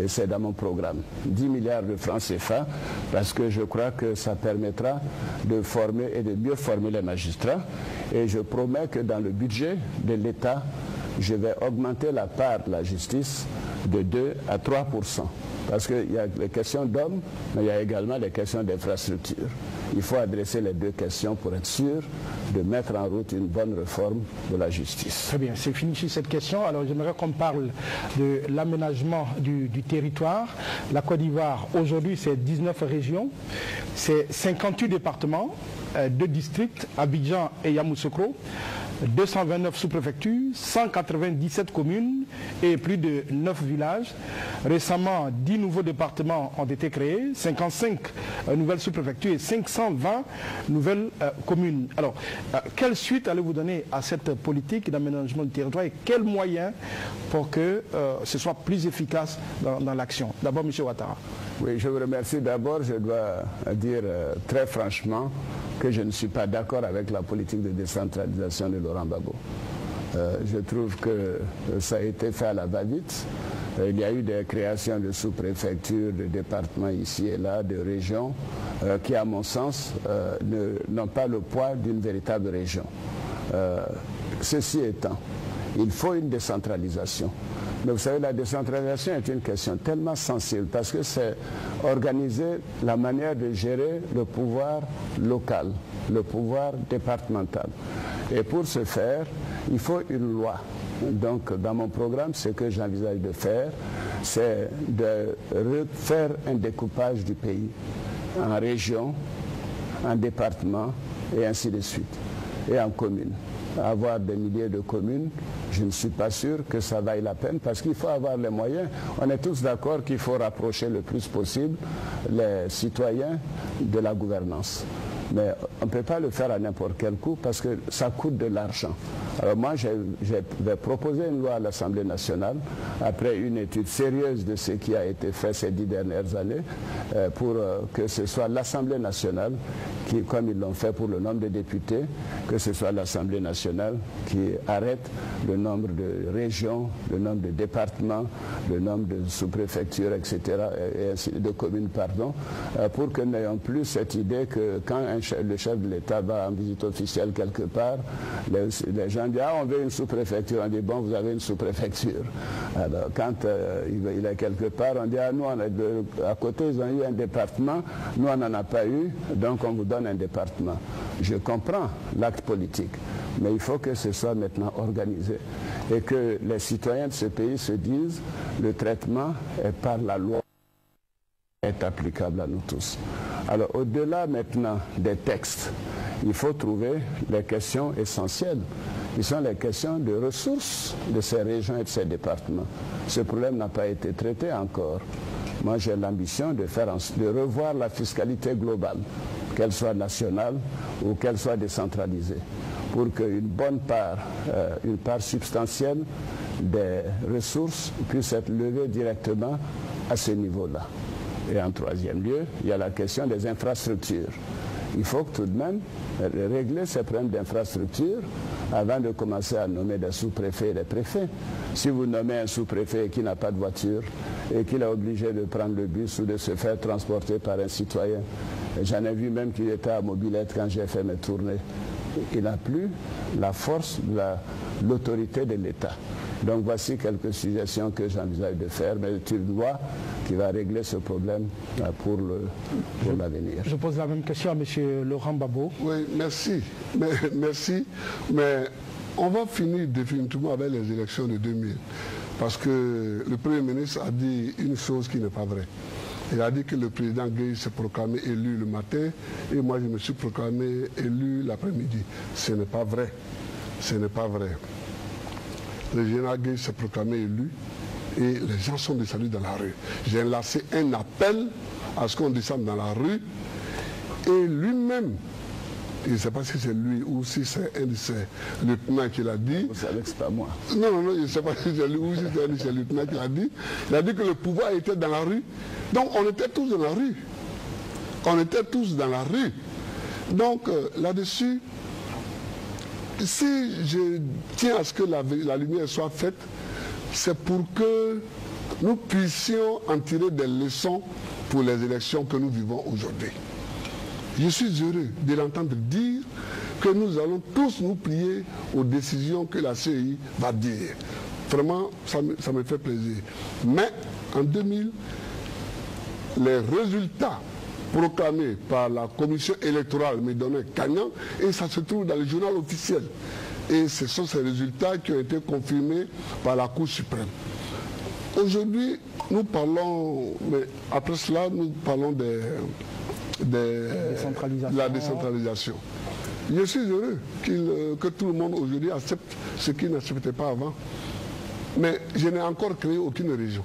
Et c'est dans mon programme. 10 milliards de francs CFA, parce que je crois que ça permettra de former et de mieux former les magistrats. Et je promets que dans le budget de l'État, je vais augmenter la part de la justice de 2 à 3%. Parce qu'il y a les questions d'hommes, mais il y a également les questions d'infrastructure. il faut adresser les deux questions pour être sûr de mettre en route une bonne réforme de la justice. Très bien, c'est fini sur cette question. Alors j'aimerais qu'on parle de l'aménagement du territoire. La Côte d'Ivoire, aujourd'hui, c'est 19 régions, c'est 58 départements, 2 districts, Abidjan et Yamoussoukro, 229 sous-préfectures, 197 communes et plus de 9 villages. Récemment, 10 nouveaux départements ont été créés, 55 nouvelles sous-préfectures et 520 nouvelles communes. Alors, quelle suite allez-vous donner à cette politique d'aménagement du territoire et quels moyens pour que ce soit plus efficace dans l'action? D'abord, M. Ouattara. Oui, je vous remercie. D'abord, je dois dire très franchement que je ne suis pas d'accord avec la politique de décentralisation de Laurent Gbagbo. Je trouve que ça a été fait à la va-vite. Il y a eu des créations de sous-préfectures, de départements ici et là, de régions, qui, à mon sens, n'ont pas le poids d'une véritable région. Ceci étant, il faut une décentralisation. Mais vous savez, la décentralisation est une question tellement sensible parce que c'est organiser la manière de gérer le pouvoir local, le pouvoir départemental. Et pour ce faire, il faut une loi. Donc, dans mon programme, ce que j'envisage de faire, c'est de faire un découpage du pays en régions, en départements et ainsi de suite, et en communes. Avoir des milliers de communes, je ne suis pas sûr que ça vaille la peine parce qu'il faut avoir les moyens. On est tous d'accord qu'il faut rapprocher le plus possible les citoyens de la gouvernance. Mais on ne peut pas le faire à n'importe quel coût parce que ça coûte de l'argent. Alors moi, je vais proposer une loi à l'Assemblée nationale après une étude sérieuse de ce qui a été fait ces 10 dernières années pour que ce soit l'Assemblée nationale qui, comme ils l'ont fait pour le nombre de députés, que ce soit l'Assemblée nationale qui arrête le nombre de régions, le nombre de départements, le nombre de sous-préfectures, etc., et ainsi de communes, pardon, pour que nous n'ayons plus cette idée que quand le chef de l'État va en visite officielle quelque part, les gens disent « Ah, on veut une sous-préfecture ». On dit « Bon, vous avez une sous-préfecture ». Alors, quand il est quelque part, on dit « Ah, nous, à côté, ils ont eu un département, nous, on n'en a pas eu, donc on vous donne un département ». Je comprends l'acte politique, mais il faut que ce soit maintenant organisé et que les citoyens de ce pays se disent « Le traitement est par la loi, est applicable à nous tous ». Alors, au-delà maintenant des textes, il faut trouver les questions essentielles, qui sont les questions de ressources de ces régions et de ces départements. Ce problème n'a pas été traité encore. Moi, j'ai l'ambition de revoir la fiscalité globale, qu'elle soit nationale ou qu'elle soit décentralisée, pour qu'une bonne part, une part substantielle des ressources puisse être levée directement à ce niveau-là. Et en troisième lieu, il y a la question des infrastructures. Il faut que tout de même régler ces problèmes d'infrastructures avant de commencer à nommer des sous-préfets et des préfets. Si vous nommez un sous-préfet qui n'a pas de voiture et qu'il est obligé de prendre le bus ou de se faire transporter par un citoyen, j'en ai vu même qu'il était à mobilette quand j'ai fait mes tournées. Il n'a plus la force de l'autorité de l'État. Donc voici quelques suggestions que j'envisage de faire, mais c'est une loi qui va régler ce problème pour l'avenir. Je pose la même question à M. Laurent Gbagbo. Oui, merci. Merci. Mais on va finir définitivement avec les élections de 2000. Parce que le Premier ministre a dit une chose qui n'est pas vraie. Il a dit que le président Gueye s'est proclamé élu le matin et moi je me suis proclamé élu l'après-midi. Ce n'est pas vrai. Ce n'est pas vrai. Le général Gueye s'est proclamé élu et les gens sont descendus dans la rue. J'ai lancé un appel à ce qu'on descende dans la rue et lui-même, je ne sais pas si c'est lui ou si c'est un de ses lieutenants qui l'a dit. Vous savez que ce n'est pas moi. Non, je ne sais pas si c'est lui ou si c'est un de ses lieutenants qui l'a dit. Il a dit que le pouvoir était dans la rue. Donc on était tous dans la rue. On était tous dans la rue. Donc là-dessus, si je tiens à ce que la lumière soit faite, c'est pour que nous puissions en tirer des leçons pour les élections que nous vivons aujourd'hui. Je suis heureux de l'entendre dire que nous allons tous nous plier aux décisions que la CEI va dire. Vraiment, ça me fait plaisir. Mais en 2000, les résultats proclamé par la commission électorale me donnait gagnant et ça se trouve dans le journal officiel. Et ce sont ces résultats qui ont été confirmés par la Cour suprême. Aujourd'hui, nous parlons, mais après cela, nous parlons de la décentralisation. Je suis heureux que tout le monde aujourd'hui accepte ce qu'il n'acceptait pas avant. Mais je n'ai encore créé aucune région.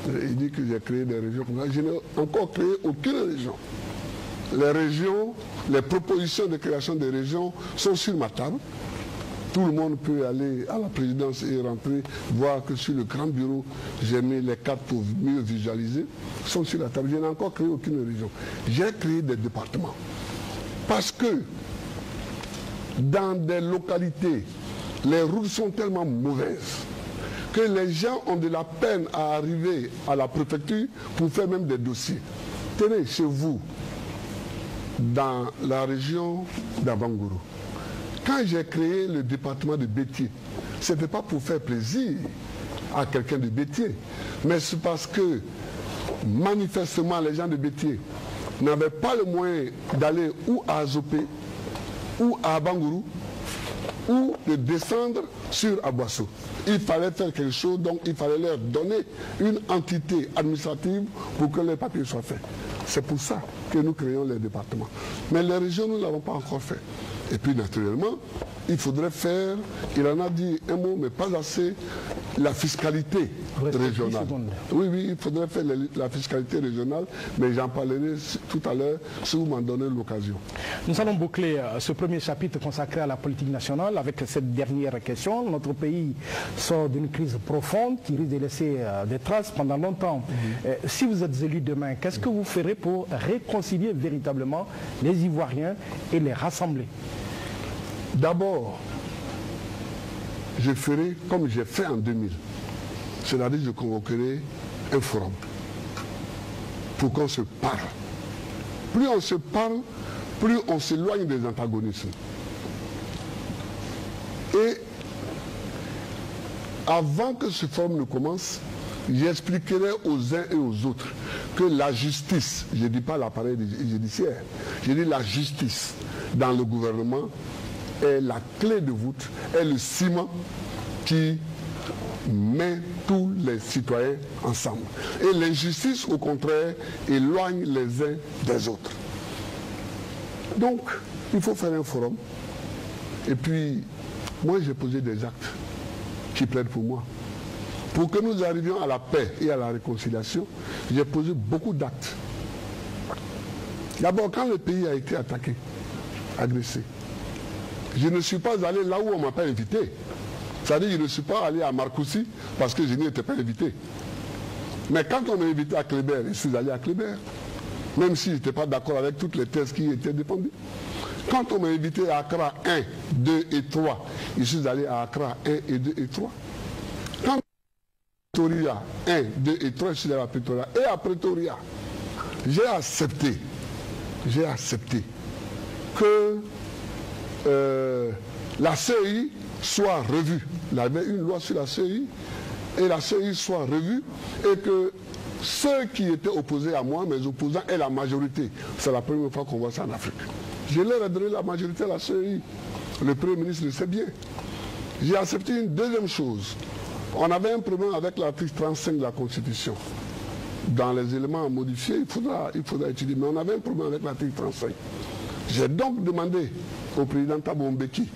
Il dit que j'ai créé des régions comme ça. Je n'ai encore créé aucune région. Les régions, les propositions de création des régions sont sur ma table. Tout le monde peut aller à la présidence et rentrer, voir que sur le grand bureau, j'ai mis les cartes pour mieux visualiser. Ils sont sur la table. Je n'ai encore créé aucune région. J'ai créé des départements. Parce que dans des localités, les routes sont tellement mauvaises que les gens ont de la peine à arriver à la préfecture pour faire même des dossiers. Tenez, chez vous, dans la région d'Abangourou, quand j'ai créé le département de Bétier, ce n'était pas pour faire plaisir à quelqu'un de Bétier, mais c'est parce que manifestement les gens de Bétier n'avaient pas le moyen d'aller ou à Azopé, ou à Abangourou, ou de descendre sur Aboissou. Il fallait faire quelque chose, donc il fallait leur donner une entité administrative pour que les papiers soient faits. C'est pour ça que nous créons les départements. Mais les régions, nous ne l'avons pas encore fait. Et puis naturellement, il faudrait faire, il en a dit un mot, mais pas assez, la fiscalité régionale. Oui, il faudrait faire la fiscalité régionale, mais j'en parlerai tout à l'heure si vous m'en donnez l'occasion. Nous allons boucler ce premier chapitre consacré à la politique nationale avec cette dernière question. Notre pays sort d'une crise profonde qui risque de laisser des traces pendant longtemps. Si vous êtes élu demain, qu'est-ce que vous ferez pour réconcilier véritablement les Ivoiriens et les rassembler? D'abord, je ferai comme j'ai fait en 2000. C'est-à-dire que je convoquerai un forum pour qu'on se parle. Plus on se parle, plus on s'éloigne des antagonismes. Et avant que ce forum ne commence, j'expliquerai aux uns et aux autres que la justice, je ne dis pas l'appareil judiciaire, je dis la justice dans le gouvernement est la clé de voûte, est le ciment qui met tous les citoyens ensemble. Et l'injustice, au contraire, éloigne les uns des autres. Donc, il faut faire un forum. Et puis, moi, j'ai posé des actes qui plaident pour moi. Pour que nous arrivions à la paix et à la réconciliation, j'ai posé beaucoup d'actes. D'abord, quand le pays a été attaqué, agressé, je ne suis pas allé là où on ne m'a pas invité. C'est-à-dire que je ne suis pas allé à Marcoussis parce que je n'y étais pas invité. Mais quand on m'a invité à Kléber, je suis allé à Kléber. Même si je n'étais pas d'accord avec toutes les thèses qui étaient défendues. Quand on m'a invité à Accra 1, 2 et 3, je suis allé à Accra 1 et 2 et 3. Quand Pretoria 1, 2 et 3, je suis allé à Pretoria. Et à Pretoria, j'ai accepté que la CEI soit revue. Il y avait une loi sur la CEI et la CEI soit revue et que ceux qui étaient opposés à moi, mes opposants, aient la majorité. C'est la première fois qu'on voit ça en Afrique. Je leur ai donné la majorité à la CEI. Le Premier ministre le sait bien. J'ai accepté une deuxième chose. On avait un problème avec l'article 35 de la Constitution. Dans les éléments modifiés, il faudra étudier. Mais on avait un problème avec l'article 35. J'ai donc demandé au président Thabo Mbeki,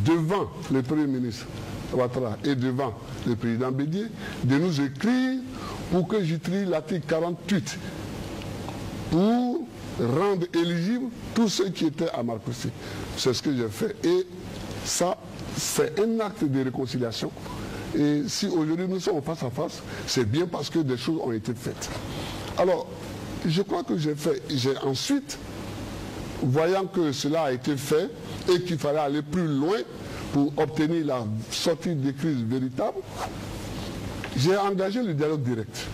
devant le Premier ministre Ouattara et devant le président Bédié, de nous écrire pour que j'utilise l'article 48 pour rendre éligibles tous ceux qui étaient à Marcoussis. C'est ce que j'ai fait. Et ça, c'est un acte de réconciliation. Et si aujourd'hui nous sommes face à face, c'est bien parce que des choses ont été faites. Alors, je crois que j'ai ensuite, voyant que cela a été fait et qu'il fallait aller plus loin pour obtenir la sortie des crises véritables, j'ai engagé le dialogue direct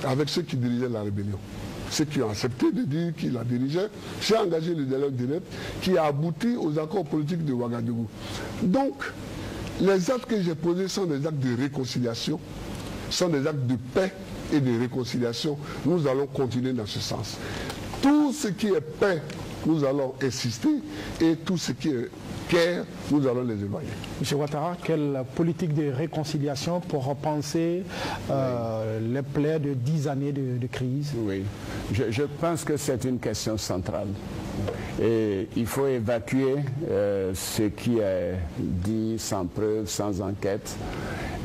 avec ceux qui dirigeaient la rébellion. Ceux qui ont accepté de dire qu'ils la dirigeaient, j'ai engagé le dialogue direct qui a abouti aux accords politiques de Ouagadougou. Donc, les actes que j'ai posés sont des actes de réconciliation, sont des actes de paix et de réconciliation, nous allons continuer dans ce sens. Tout ce qui est paix, nous allons insister, et tout ce qui est guerre, nous allons les éloigner. M. Ouattara, quelle politique de réconciliation pour repenser les plaies de 10 années de crise? Oui, je pense que c'est une question centrale. Et il faut évacuer ce qui est dit sans preuve, sans enquête.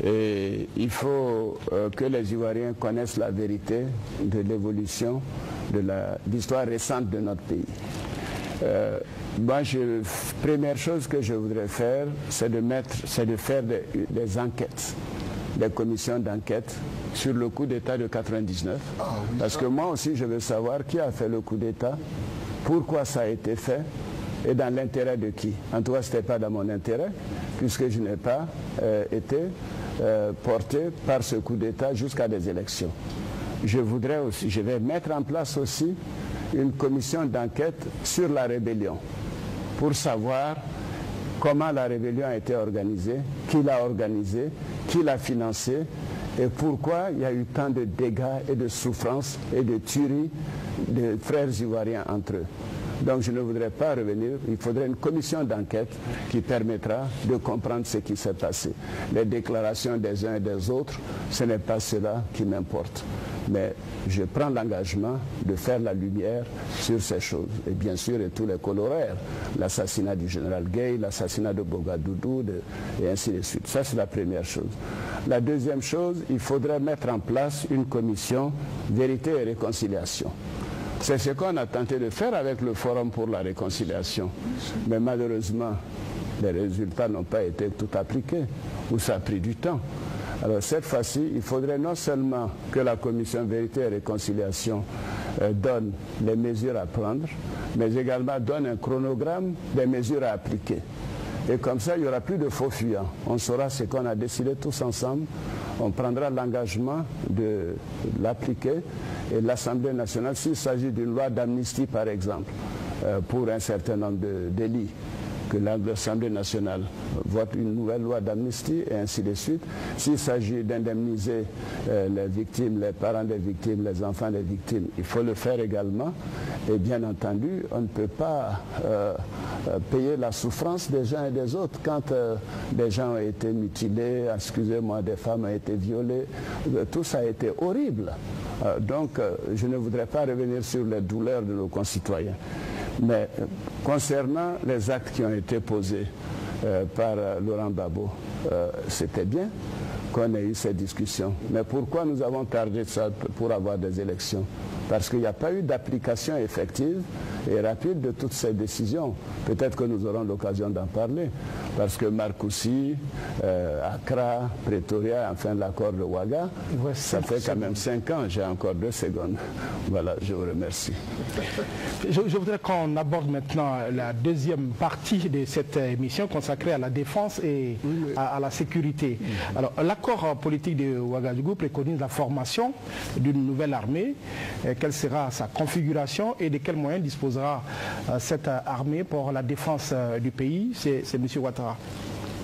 Et il faut que les Ivoiriens connaissent la vérité de l'évolution de l'histoire récente de notre pays. Moi, première chose que je voudrais faire, c'est de faire des enquêtes, des commissions d'enquête sur le coup d'État de 99. Parce que moi aussi, je veux savoir qui a fait le coup d'État, pourquoi ça a été fait et dans l'intérêt de qui. En tout cas, ce n'était pas dans mon intérêt, puisque je n'ai pas été porté par ce coup d'État jusqu'à des élections. Je vais mettre en place aussi une commission d'enquête sur la rébellion pour savoir comment la rébellion a été organisée, qui l'a organisée, qui l'a financée et pourquoi il y a eu tant de dégâts et de souffrances et de tueries de frères ivoiriens entre eux. Donc je ne voudrais pas revenir, il faudrait une commission d'enquête qui permettra de comprendre ce qui s'est passé. Les déclarations des uns et des autres, ce n'est pas cela qui m'importe. Mais je prends l'engagement de faire la lumière sur ces choses. Et bien sûr, et tous les coloraires, l'assassinat du général Gueye, l'assassinat de Bogadoudou, et ainsi de suite. Ça, c'est la première chose. La deuxième chose, il faudrait mettre en place une commission vérité et réconciliation. C'est ce qu'on a tenté de faire avec le Forum pour la réconciliation. Mais malheureusement, les résultats n'ont pas été tout appliqués, ou ça a pris du temps. Alors cette fois-ci, il faudrait non seulement que la commission vérité et réconciliation donne les mesures à prendre, mais également donne un chronogramme des mesures à appliquer. Et comme ça, il n'y aura plus de faux fuyants. On saura ce qu'on a décidé tous ensemble. On prendra l'engagement de l'appliquer. Et l'Assemblée nationale, s'il s'agit d'une loi d'amnistie, par exemple, pour un certain nombre de délits, que l'Assemblée nationale vote une nouvelle loi d'amnistie et ainsi de suite. S'il s'agit d'indemniser les victimes, les parents des victimes, les enfants des victimes, il faut le faire également. Et bien entendu, on ne peut pas payer la souffrance des uns et des autres. Quand des gens ont été mutilés, excusez-moi, des femmes ont été violées, tout ça a été horrible. Donc, je ne voudrais pas revenir sur les douleurs de nos concitoyens. Mais concernant les actes qui ont été posés par Laurent Gbagbo, c'était bien qu'on ait eu ces discussions. Mais pourquoi nous avons tardé ça pour avoir des élections? Parce qu'il n'y a pas eu d'application effective et rapide de toutes ces décisions. Peut-être que nous aurons l'occasion d'en parler. Parce que Marcoussis, Accra, Pretoria, enfin l'accord de Ouaga, ça fait quand même 5 ans. J'ai encore 2 secondes. Voilà, je vous remercie. Je voudrais qu'on aborde maintenant la deuxième partie de cette émission consacrée à la défense et à la sécurité. Alors, l'accord politique de Ouagadougou préconise la formation d'une nouvelle armée. Quelle sera sa configuration et de quels moyens disposera cette armée pour la défense du pays? C'est M. Ouattara.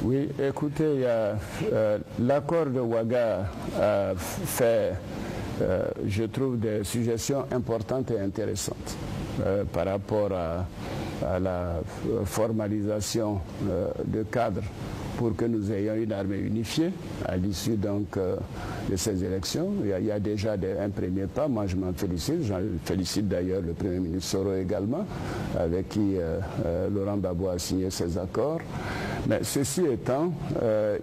Oui, écoutez, l'accord de Ouaga fait, je trouve, des suggestions importantes et intéressantes par rapport à la formalisation de cadres pour que nous ayons une armée unifiée à l'issue donc de ces élections. Il y a déjà un premier pas, moi je m'en félicite, j'en félicite d'ailleurs le Premier ministre Soro également, avec qui Laurent Gbagbo a signé ces accords. Mais ceci étant,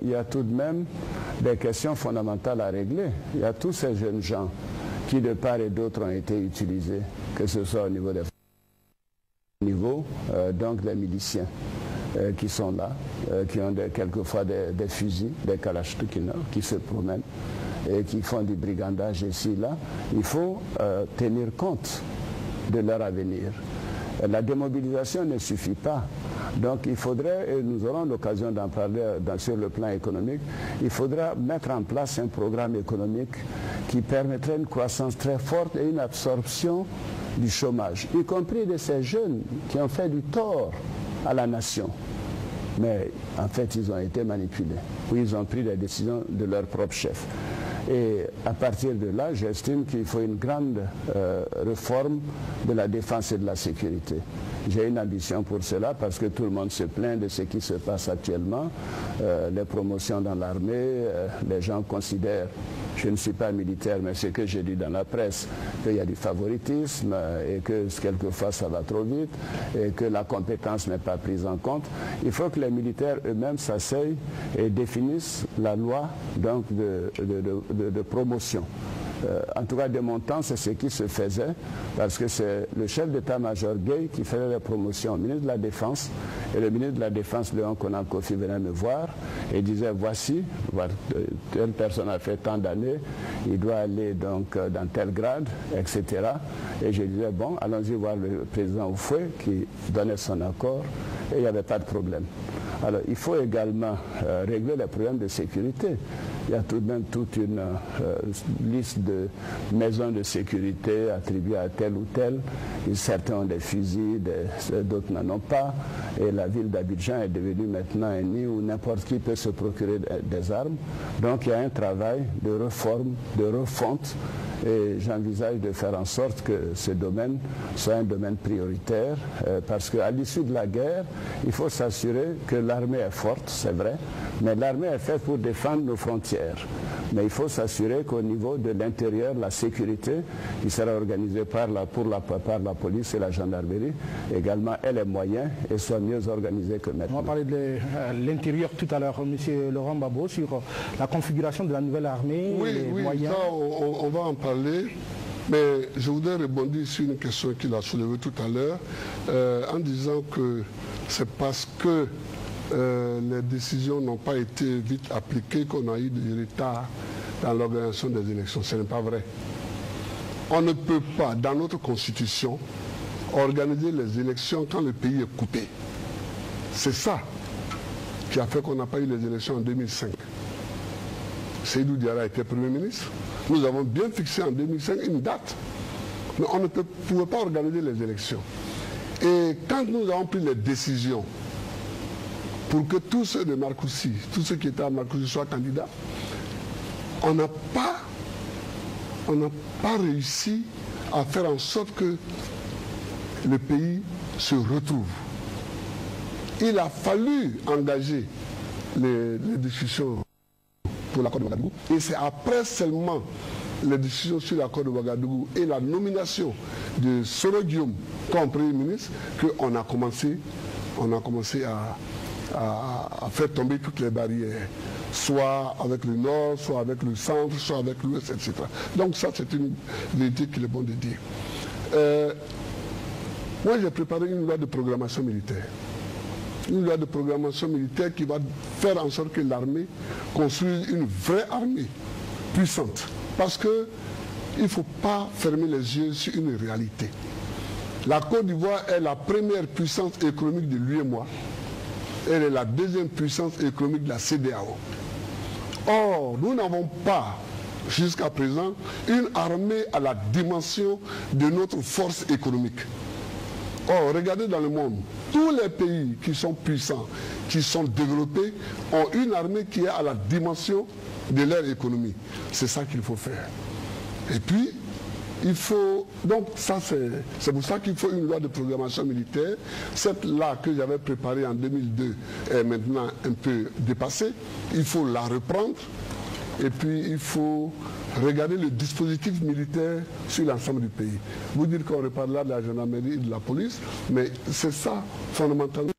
il y a tout de même des questions fondamentales à régler. Il y a tous ces jeunes gens qui de part et d'autre ont été utilisés, que ce soit au niveau des donc les miliciens qui sont là, qui ont quelquefois des fusils, des kalachnikovs qui se promènent et qui font du brigandage ici et là. Il faut tenir compte de leur avenir. La démobilisation ne suffit pas. Donc il faudrait, et nous aurons l'occasion d'en parler sur le plan économique, il faudra mettre en place un programme économique qui permettrait une croissance très forte et une absorption du chômage, y compris de ces jeunes qui ont fait du tort à la nation. Mais en fait, ils ont été manipulés, ou ils ont pris des décisions de leur propre chef. Et à partir de là, j'estime qu'il faut une grande réforme de la défense et de la sécurité. J'ai une ambition pour cela parce que tout le monde se plaint de ce qui se passe actuellement. Les promotions dans l'armée, les gens considèrent, je ne suis pas militaire, mais ce que j'ai dit dans la presse, qu'il y a du favoritisme et que quelquefois ça va trop vite et que la compétence n'est pas prise en compte. Il faut que les militaires eux-mêmes s'asseyent et définissent la loi donc, de promotion. En tout cas, de mon temps, c'est ce qui se faisait, parce que c'est le chef d'état-major Gueye qui faisait les promotions au ministre de la Défense, et le ministre de la Défense, Léon Konan Kofi, venait me voir et disait, voici, telle personne a fait tant d'années, il doit aller donc dans tel grade, etc. Et je disais, bon, allons-y voir le président Oufoué qui donnait son accord, et il n'y avait pas de problème. Alors, il faut également régler les problèmes de sécurité. Il y a tout de même toute une liste de maisons de sécurité attribuées à tel ou tel. Certains ont des fusils, d'autres n'en ont pas. Et la ville d'Abidjan est devenue maintenant un nid où n'importe qui peut se procurer des armes. Donc il y a un travail de réforme, de refonte. Et j'envisage de faire en sorte que ce domaine soit un domaine prioritaire parce qu'à l'issue de la guerre, il faut s'assurer que l'armée est forte, c'est vrai, mais l'armée est faite pour défendre nos frontières. Mais il faut s'assurer qu'au niveau de l'intérieur, la sécurité qui sera organisée par la police et la gendarmerie également ait les moyens et soit mieux organisée que maintenant. On va parler de l'intérieur tout à l'heure, M. Laurent Gbagbo, sur la configuration de la nouvelle armée, les moyens. Ça, on va en parler. Mais je voudrais rebondir sur une question qu'il a soulevée tout à l'heure en disant que c'est parce que les décisions n'ont pas été vite appliquées qu'on a eu des retards dans l'organisation des élections. Ce n'est pas vrai. On ne peut pas, dans notre constitution, organiser les élections quand le pays est coupé. C'est ça qui a fait qu'on n'a pas eu les élections en 2005. Seydou Diarra était Premier ministre. Nous avons bien fixé en 2005 une date. Mais on ne pouvait pas organiser les élections. Et quand nous avons pris les décisions pour que tous ceux de Marcoussis, tous ceux qui étaient à Marcoussis soient candidats, on n'a pas réussi à faire en sorte que le pays se retrouve. Il a fallu engager les discussions pour l'accord de Ouagadougou. Et c'est après seulement les décisions sur l'accord de Ouagadougou et la nomination de Soro Guillaume comme Premier ministre qu'on a commencé à faire tomber toutes les barrières, soit avec le nord, soit avec le centre, soit avec l'ouest, etc. Donc ça, c'est une vérité qu'il est bon de dire. Moi, j'ai préparé une loi de programmation militaire. Une loi de programmation militaire qui va faire en sorte que l'armée construise une vraie armée puissante. Parce qu'il ne faut pas fermer les yeux sur une réalité. La Côte d'Ivoire est la première puissance économique de l'UEMOA. Elle est la deuxième puissance économique de la CEDEAO. Or, nous n'avons pas, jusqu'à présent, une armée à la dimension de notre force économique. Or, regardez dans le monde, tous les pays qui sont puissants, qui sont développés, ont une armée qui est à la dimension de leur économie. C'est ça qu'il faut faire. Et puis, il faut... Donc, ça, c'est pour ça qu'il faut une loi de programmation militaire. Cette loi que j'avais préparée en 2002 est maintenant un peu dépassée. Il faut la reprendre. Et puis, il faut regarder le dispositif militaire sur l'ensemble du pays. Vous dire qu'on reparle là de la gendarmerie et de la police, mais c'est ça, fondamentalement.